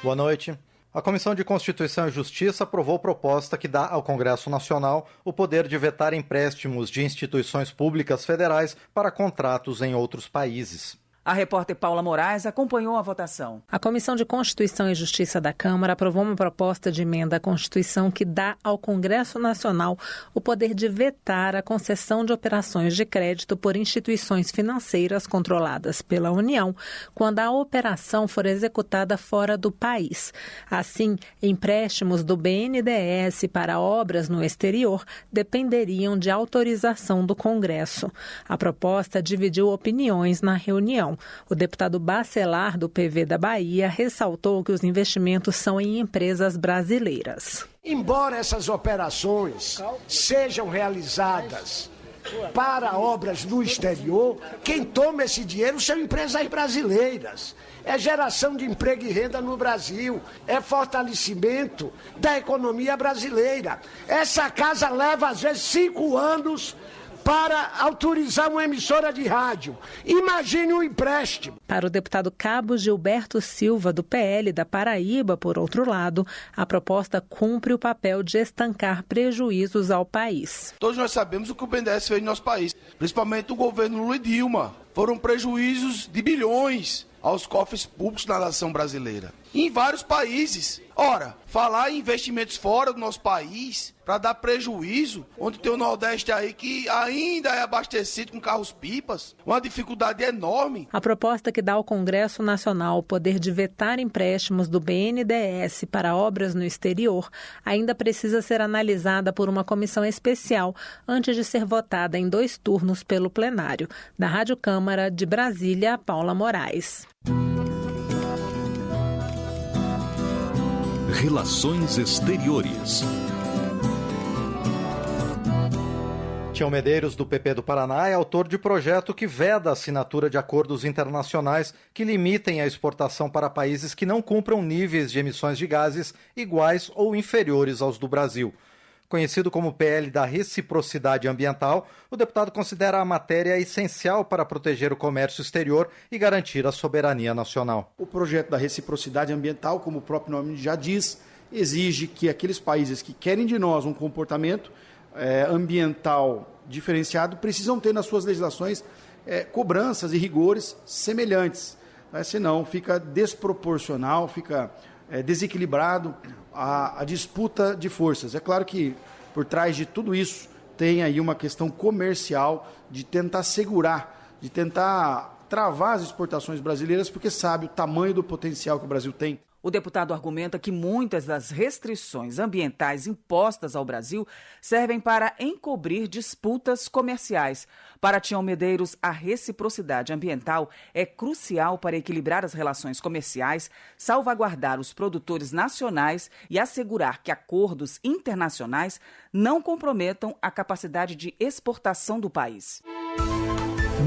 Boa noite. A Comissão de Constituição e Justiça aprovou proposta que dá ao Congresso Nacional o poder de vetar empréstimos de instituições públicas federais para contratos em outros países. A repórter Paula Moraes acompanhou a votação. A Comissão de Constituição e Justiça da Câmara aprovou uma proposta de emenda à Constituição que dá ao Congresso Nacional o poder de vetar a concessão de operações de crédito por instituições financeiras controladas pela União quando a operação for executada fora do país. Assim, empréstimos do BNDES para obras no exterior dependeriam de autorização do Congresso. A proposta dividiu opiniões na reunião. O deputado Bacelar, do PV da Bahia, ressaltou que os investimentos são em empresas brasileiras. Embora essas operações sejam realizadas para obras no exterior, quem toma esse dinheiro são empresas brasileiras. É geração de emprego e renda no Brasil, é fortalecimento da economia brasileira. Essa casa leva, às vezes, 5 anos para autorizar uma emissora de rádio. Imagine um empréstimo. Para o deputado Cabo Gilberto Silva, do PL da Paraíba, por outro lado, a proposta cumpre o papel de estancar prejuízos ao país. Todos nós sabemos o que o BNDES fez no nosso país, principalmente o governo Lula e Dilma. Foram prejuízos de bilhões aos cofres públicos da nação brasileira, em vários países. Ora, falar em investimentos fora do nosso país para dar prejuízo, onde tem o Nordeste aí que ainda é abastecido com carros-pipas, uma dificuldade enorme. A proposta que dá ao Congresso Nacional o poder de vetar empréstimos do BNDES para obras no exterior ainda precisa ser analisada por uma comissão especial antes de ser votada em 2 turnos pelo plenário. Da Rádio Câmara de Brasília, Paula Moraes. Relações Exteriores. Tião Medeiros, do PP do Paraná, é autor de projeto que veda a assinatura de acordos internacionais que limitem a exportação para países que não cumpram níveis de emissões de gases iguais ou inferiores aos do Brasil. Conhecido como PL da Reciprocidade Ambiental, o deputado considera a matéria essencial para proteger o comércio exterior e garantir a soberania nacional. O projeto da Reciprocidade Ambiental, como o próprio nome já diz, exige que aqueles países que querem de nós um comportamento ambiental diferenciado precisam ter nas suas legislações cobranças e rigores semelhantes. Senão fica desproporcional, fica desequilibrado a disputa de forças. É claro que por trás de tudo isso tem aí uma questão comercial de tentar segurar, de tentar travar as exportações brasileiras, porque sabe o tamanho do potencial que o Brasil tem. O deputado argumenta que muitas das restrições ambientais impostas ao Brasil servem para encobrir disputas comerciais. Para Tião Medeiros, a reciprocidade ambiental é crucial para equilibrar as relações comerciais, salvaguardar os produtores nacionais e assegurar que acordos internacionais não comprometam a capacidade de exportação do país.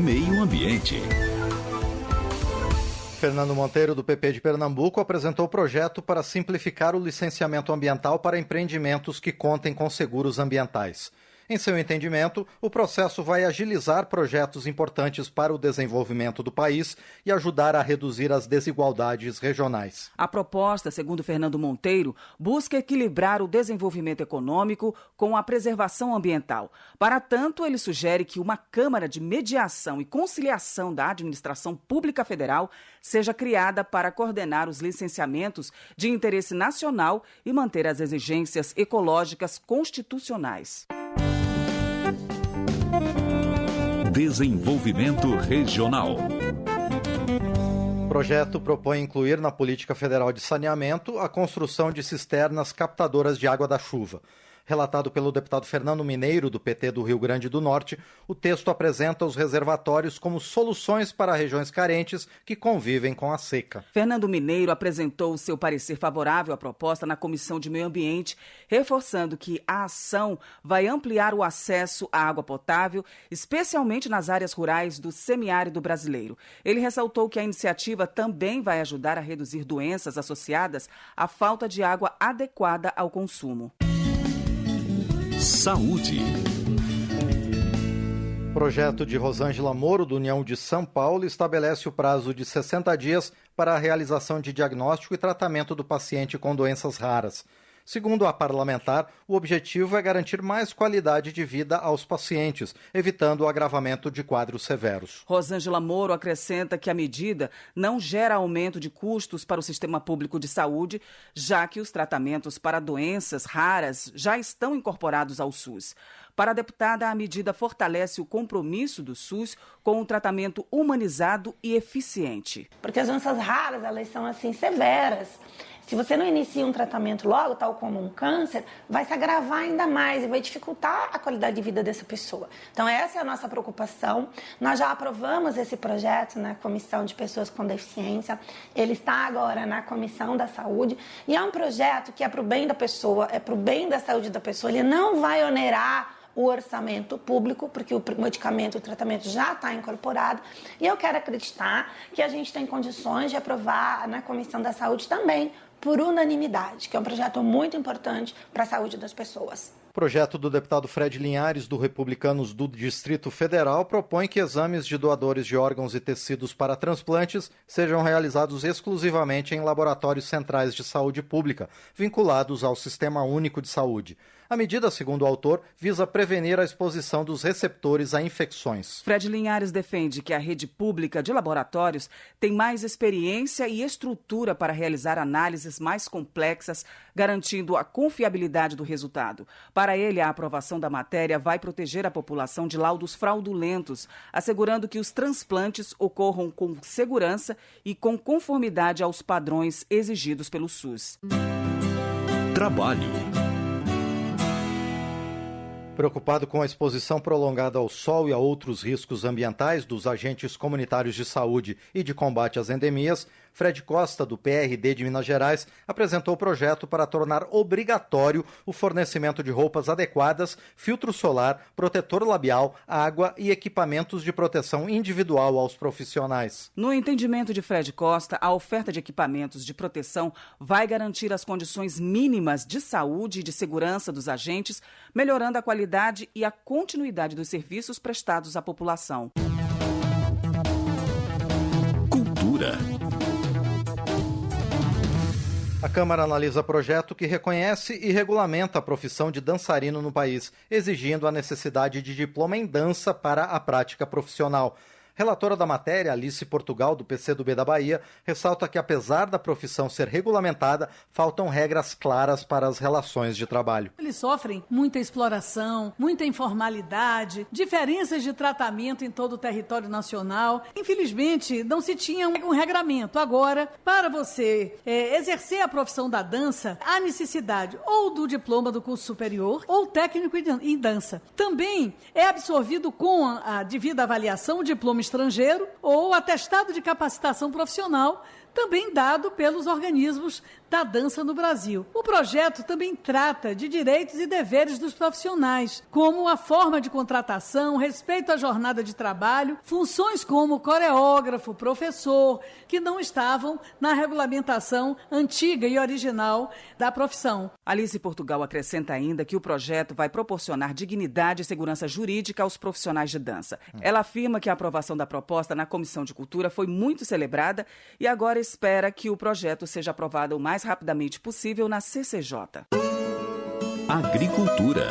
Meio Ambiente. Fernando Monteiro, do PP de Pernambuco, apresentou o projeto para simplificar o licenciamento ambiental para empreendimentos que contem com seguros ambientais. Em seu entendimento, o processo vai agilizar projetos importantes para o desenvolvimento do país e ajudar a reduzir as desigualdades regionais. A proposta, segundo Fernando Monteiro, busca equilibrar o desenvolvimento econômico com a preservação ambiental. Para tanto, ele sugere que uma Câmara de Mediação e Conciliação da Administração Pública Federal seja criada para coordenar os licenciamentos de interesse nacional e manter as exigências ecológicas constitucionais. Desenvolvimento regional. O projeto propõe incluir na política federal de saneamento a construção de cisternas captadoras de água da chuva. Relatado pelo deputado Fernando Mineiro, do PT do Rio Grande do Norte, o texto apresenta os reservatórios como soluções para regiões carentes que convivem com a seca. Fernando Mineiro apresentou o seu parecer favorável à proposta na Comissão de Meio Ambiente, reforçando que a ação vai ampliar o acesso à água potável, especialmente nas áreas rurais do semiárido brasileiro. Ele ressaltou que a iniciativa também vai ajudar a reduzir doenças associadas à falta de água adequada ao consumo. Saúde. O projeto de Rosângela Moro, do União de São Paulo, estabelece o prazo de 60 dias para a realização de diagnóstico e tratamento do paciente com doenças raras. Segundo a parlamentar, o objetivo é garantir mais qualidade de vida aos pacientes, evitando o agravamento de quadros severos. Rosângela Moro acrescenta que a medida não gera aumento de custos para o sistema público de saúde, já que os tratamentos para doenças raras já estão incorporados ao SUS. Para a deputada, a medida fortalece o compromisso do SUS com um tratamento humanizado e eficiente. Porque as doenças raras, elas são assim severas. Se você não inicia um tratamento logo, tal como um câncer, vai se agravar ainda mais e vai dificultar a qualidade de vida dessa pessoa. Então essa é a nossa preocupação. Nós já aprovamos esse projeto na Comissão de Pessoas com Deficiência. Ele está agora na Comissão da Saúde e é um projeto que é para o bem da pessoa, é para o bem da saúde da pessoa. Ele não vai onerar o orçamento público, porque o medicamento, o tratamento já está incorporado. E eu quero acreditar que a gente tem condições de aprovar na Comissão da Saúde também, por unanimidade, que é um projeto muito importante para a saúde das pessoas. O projeto do deputado Fred Linhares, do Republicanos do Distrito Federal, propõe que exames de doadores de órgãos e tecidos para transplantes sejam realizados exclusivamente em laboratórios centrais de saúde pública, vinculados ao Sistema Único de Saúde. A medida, segundo o autor, visa prevenir a exposição dos receptores a infecções. Fred Linhares defende que a rede pública de laboratórios tem mais experiência e estrutura para realizar análises mais complexas, garantindo a confiabilidade do resultado. Para ele, a aprovação da matéria vai proteger a população de laudos fraudulentos, assegurando que os transplantes ocorram com segurança e com conformidade aos padrões exigidos pelo SUS. Trabalho. Preocupado com a exposição prolongada ao sol e a outros riscos ambientais dos agentes comunitários de saúde e de combate às endemias, Fred Costa, do PRD de Minas Gerais, apresentou o projeto para tornar obrigatório o fornecimento de roupas adequadas, filtro solar, protetor labial, água e equipamentos de proteção individual aos profissionais. No entendimento de Fred Costa, a oferta de equipamentos de proteção vai garantir as condições mínimas de saúde e de segurança dos agentes, melhorando a qualidade e a continuidade dos serviços prestados à população. Cultura. A Câmara analisa projeto que reconhece e regulamenta a profissão de dançarino no país, exigindo a necessidade de diploma em dança para a prática profissional. Relatora da matéria, Alice Portugal, do PCdoB da Bahia, ressalta que, apesar da profissão ser regulamentada, faltam regras claras para as relações de trabalho. Eles sofrem muita exploração, muita informalidade, diferenças de tratamento em todo o território nacional. Infelizmente, não se tinha um regramento. Agora, para você exercer a profissão da dança, há necessidade ou do diploma do curso superior ou técnico em dança. Também é absorvido com a devida avaliação o diploma estrangeiro ou atestado de capacitação profissional, também dado pelos organismos da dança no Brasil. O projeto também trata de direitos e deveres dos profissionais, como a forma de contratação, respeito à jornada de trabalho, funções como coreógrafo, professor, que não estavam na regulamentação antiga e original da profissão. Alice Portugal acrescenta ainda que o projeto vai proporcionar dignidade e segurança jurídica aos profissionais de dança. Ela afirma que a aprovação da proposta na Comissão de Cultura foi muito celebrada e agora espera que o projeto seja aprovado o mais rapidamente possível na CCJ. Agricultura.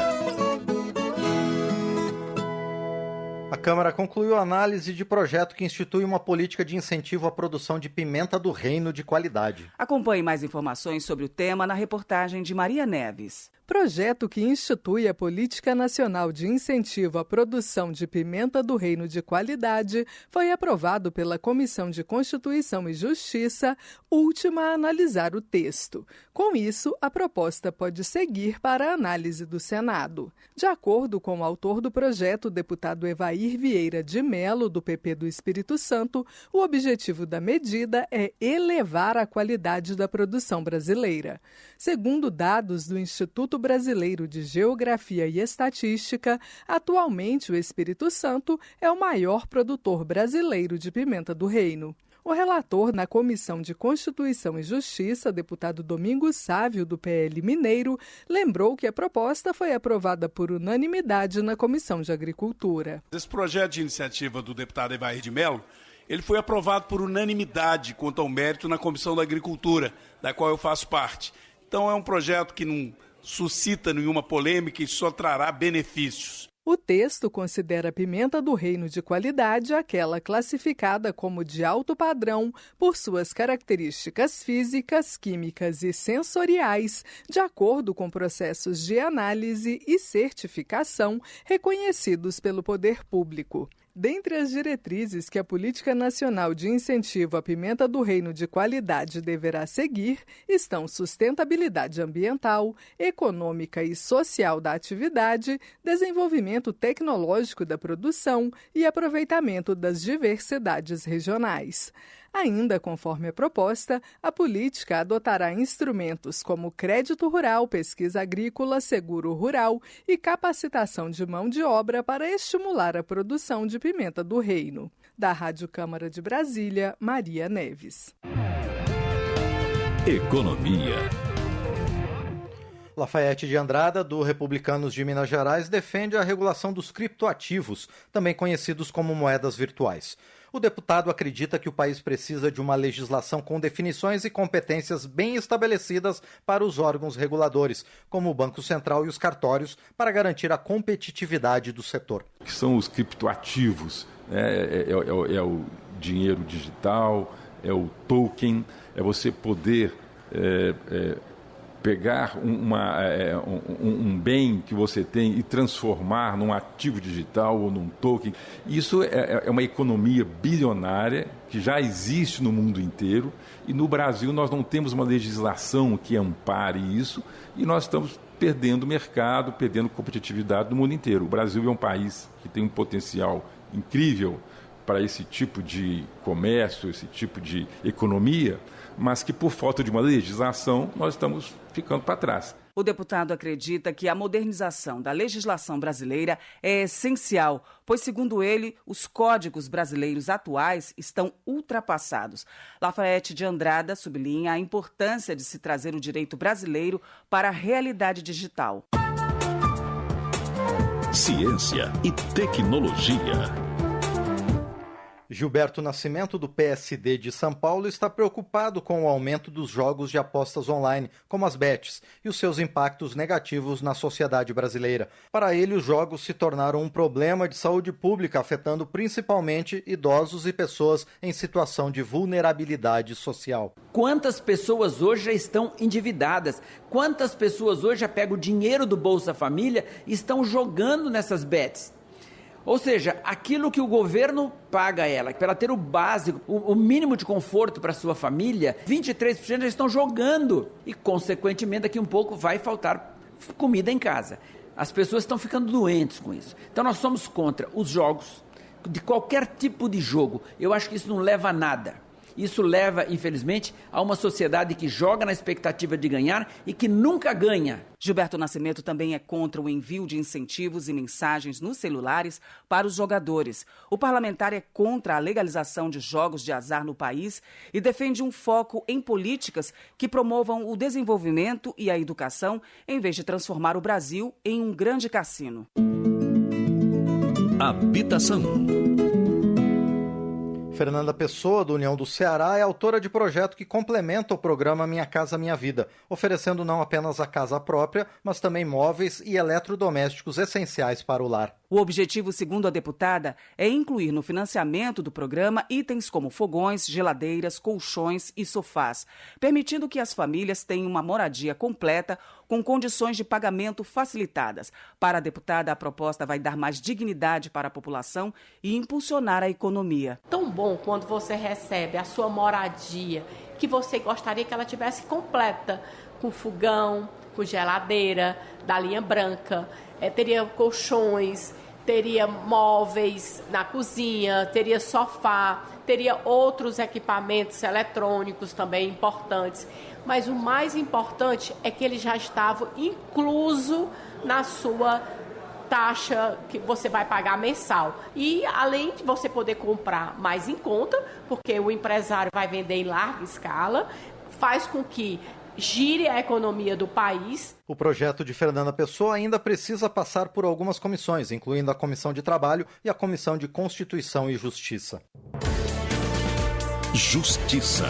A Câmara concluiu a análise de projeto que institui uma política de incentivo à produção de pimenta do reino de qualidade. Acompanhe mais informações sobre o tema na reportagem de Maria Neves. Projeto que institui a Política Nacional de Incentivo à Produção de Pimenta do Reino de Qualidade foi aprovado pela Comissão de Constituição e Justiça, última a analisar o texto. Com isso, a proposta pode seguir para a análise do Senado. De acordo com o autor do projeto, o deputado Evair Vieira de Mello, do PP do Espírito Santo, o objetivo da medida é elevar a qualidade da produção brasileira. Segundo dados do Instituto Brasileiro de Geografia e Estatística, atualmente o Espírito Santo é o maior produtor brasileiro de pimenta do reino. O relator na Comissão de Constituição e Justiça, deputado Domingos Sávio, do PL Mineiro, lembrou que a proposta foi aprovada por unanimidade na Comissão de Agricultura. Esse projeto de iniciativa do deputado Evair de Mello, ele foi aprovado por unanimidade quanto ao mérito na Comissão da Agricultura, da qual eu faço parte. Então é um projeto que não suscita nenhuma polêmica e só trará benefícios. O texto considera a pimenta do reino de qualidade aquela classificada como de alto padrão por suas características físicas, químicas e sensoriais, de acordo com processos de análise e certificação reconhecidos pelo poder público. Dentre as diretrizes que a Política Nacional de Incentivo à Pimenta do Reino de Qualidade deverá seguir estão sustentabilidade ambiental, econômica e social da atividade, desenvolvimento tecnológico da produção e aproveitamento das diversidades regionais. Ainda conforme a proposta, a política adotará instrumentos como crédito rural, pesquisa agrícola, seguro rural e capacitação de mão de obra para estimular a produção de pimenta do reino. Da Rádio Câmara de Brasília, Maria Neves. Economia. Lafayette de Andrada, do Republicanos de Minas Gerais, defende a regulação dos criptoativos, também conhecidos como moedas virtuais. O deputado acredita que o país precisa de uma legislação com definições e competências bem estabelecidas para os órgãos reguladores, como o Banco Central e os cartórios, para garantir a competitividade do setor. Que são os criptoativos, é o dinheiro digital, é o token, é você poder pegar um bem que você tem e transformar num ativo digital ou num token. Isso é uma economia bilionária que já existe no mundo inteiro e no Brasil nós não temos uma legislação que ampare isso e nós estamos perdendo mercado, perdendo competitividade no mundo inteiro. O Brasil é um país que tem um potencial incrível para esse tipo de comércio, esse tipo de economia, mas que por falta de uma legislação nós estamos ficando para trás. O deputado acredita que a modernização da legislação brasileira é essencial, pois, segundo ele, os códigos brasileiros atuais estão ultrapassados. Lafayette de Andrada sublinha a importância de se trazer o direito brasileiro para a realidade digital. Ciência e tecnologia. Gilberto Nascimento, do PSD de São Paulo, está preocupado com o aumento dos jogos de apostas online, como as bets, e os seus impactos negativos na sociedade brasileira. Para ele, os jogos se tornaram um problema de saúde pública, afetando principalmente idosos e pessoas em situação de vulnerabilidade social. Quantas pessoas hoje já estão endividadas? Quantas pessoas hoje já pegam o dinheiro do Bolsa Família e estão jogando nessas bets? Ou seja, aquilo que o governo paga a ela, para ela ter o básico, o mínimo de conforto para a sua família, 23% já estão jogando. E, consequentemente, daqui um pouco vai faltar comida em casa. As pessoas estão ficando doentes com isso. Então, nós somos contra os jogos, de qualquer tipo de jogo. Eu acho que isso não leva a nada. Isso leva, infelizmente, a uma sociedade que joga na expectativa de ganhar e que nunca ganha. Gilberto Nascimento também é contra o envio de incentivos e mensagens nos celulares para os jogadores. O parlamentar é contra a legalização de jogos de azar no país e defende um foco em políticas que promovam o desenvolvimento e a educação, em vez de transformar o Brasil em um grande cassino. Habitação. Fernanda Pessoa, do União do Ceará, é autora de projeto que complementa o programa Minha Casa Minha Vida, oferecendo não apenas a casa própria, mas também móveis e eletrodomésticos essenciais para o lar. O objetivo, segundo a deputada, é incluir no financiamento do programa itens como fogões, geladeiras, colchões e sofás, permitindo que as famílias tenham uma moradia completa com condições de pagamento facilitadas. Para a deputada, a proposta vai dar mais dignidade para a população e impulsionar a economia. Tão bom quando você recebe a sua moradia, que você gostaria que ela tivesse completa, com fogão, com geladeira, da linha branca, teria colchões, teria móveis na cozinha, teria sofá, teria outros equipamentos eletrônicos também importantes. Mas o mais importante é que ele já estava incluso na sua taxa que você vai pagar mensal. E além de você poder comprar mais em conta, porque o empresário vai vender em larga escala, faz com que gire a economia do país. O projeto de Fernanda Pessoa ainda precisa passar por algumas comissões, incluindo a Comissão de Trabalho e a Comissão de Constituição e Justiça. Justiça.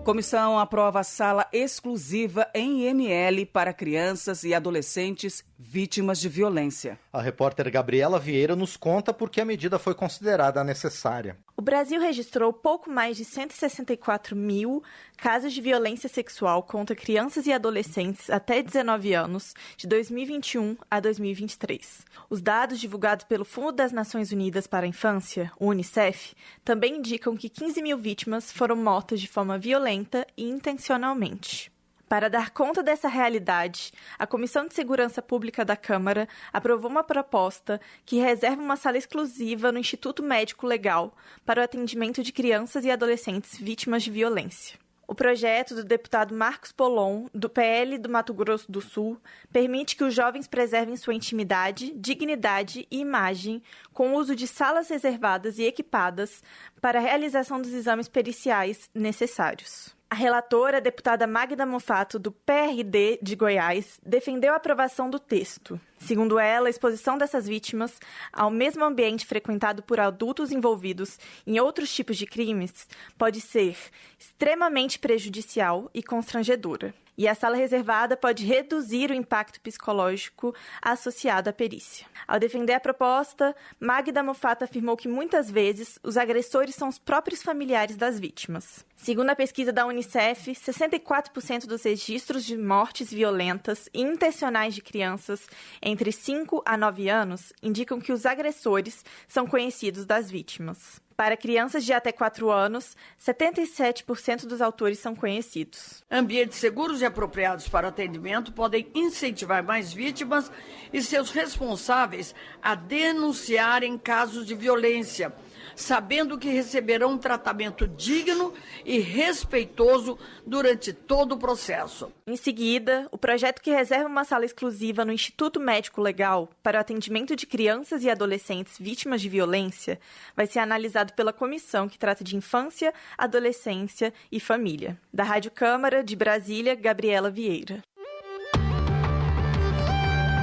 Comissão aprova sala exclusiva em IML para crianças e adolescentes vítimas de violência. A repórter Gabriela Vieira nos conta por que a medida foi considerada necessária. O Brasil registrou pouco mais de 164 mil casos de violência sexual contra crianças e adolescentes até 19 anos, de 2021 a 2023. Os dados divulgados pelo Fundo das Nações Unidas para a Infância, o UNICEF, também indicam que 15 mil vítimas foram mortas de forma violenta e intencionalmente. Para dar conta dessa realidade, a Comissão de Segurança Pública da Câmara aprovou uma proposta que reserva uma sala exclusiva no Instituto Médico Legal para o atendimento de crianças e adolescentes vítimas de violência. O projeto do deputado Marcos Polon, do PL do Mato Grosso do Sul, permite que os jovens preservem sua intimidade, dignidade e imagem com o uso de salas reservadas e equipadas para a realização dos exames periciais necessários. A relatora, a deputada Magda Mofato, do PRD de Goiás, defendeu a aprovação do texto. Segundo ela, a exposição dessas vítimas ao mesmo ambiente frequentado por adultos envolvidos em outros tipos de crimes pode ser extremamente prejudicial e constrangedora. E a sala reservada pode reduzir o impacto psicológico associado à perícia. Ao defender a proposta, Magda Mofato afirmou que muitas vezes os agressores são os próprios familiares das vítimas. Segundo a pesquisa da Unicef, 64% dos registros de mortes violentas e intencionais de crianças entre 5 a 9 anos indicam que os agressores são conhecidos das vítimas. Para crianças de até 4 anos, 77% dos autores são conhecidos. Ambientes seguros e apropriados para atendimento podem incentivar mais vítimas e seus responsáveis a denunciarem casos de violência, sabendo que receberão um tratamento digno e respeitoso durante todo o processo. Em seguida, o projeto que reserva uma sala exclusiva no Instituto Médico Legal para o atendimento de crianças e adolescentes vítimas de violência vai ser analisado pela comissão que trata de infância, adolescência e família. Da Rádio Câmara, de Brasília, Gabriela Vieira.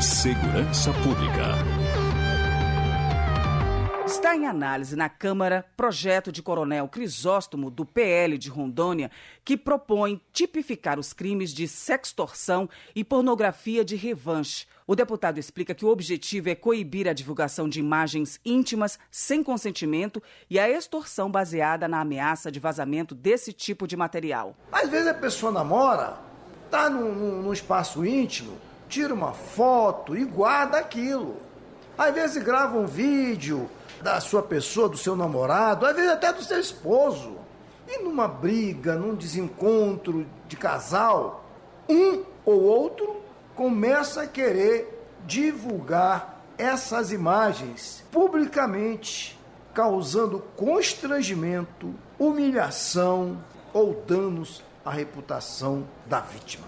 Segurança Pública. Está em análise na Câmara projeto de Coronel Crisóstomo, do PL de Rondônia, que propõe tipificar os crimes de sextorção e pornografia de revanche. O deputado explica que o objetivo é coibir a divulgação de imagens íntimas sem consentimento e a extorsão baseada na ameaça de vazamento desse tipo de material. Às vezes a pessoa namora, está num espaço íntimo, tira uma foto e guarda aquilo. Às vezes grava um vídeo da sua pessoa, do seu namorado, às vezes até do seu esposo. E numa briga, num desencontro de casal, um ou outro começa a querer divulgar essas imagens publicamente. causando constrangimento, humilhação ou danos à reputação da vítima.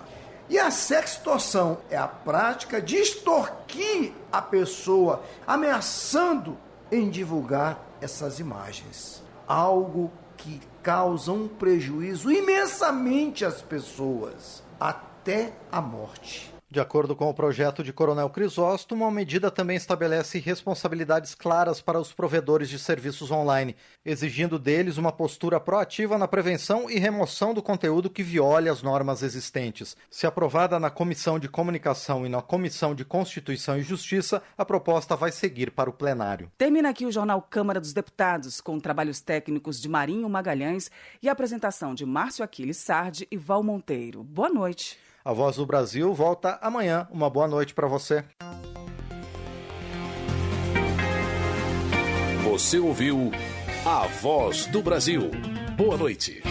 E a sextorção é a prática de extorquir a pessoa, ameaçando em divulgar essas imagens. Algo que causa um prejuízo imensamente às pessoas, até a morte. De acordo com o projeto de Coronel Crisóstomo, a medida também estabelece responsabilidades claras para os provedores de serviços online, exigindo deles uma postura proativa na prevenção e remoção do conteúdo que viole as normas existentes. Se aprovada na Comissão de Comunicação e na Comissão de Constituição e Justiça, a proposta vai seguir para o plenário. Termina aqui o Jornal Câmara dos Deputados, com trabalhos técnicos de Marinho Magalhães e a apresentação de Márcio Aquiles Sardi e Val Monteiro. Boa noite. A Voz do Brasil volta amanhã. Uma boa noite para você. Você ouviu A Voz do Brasil. Boa noite.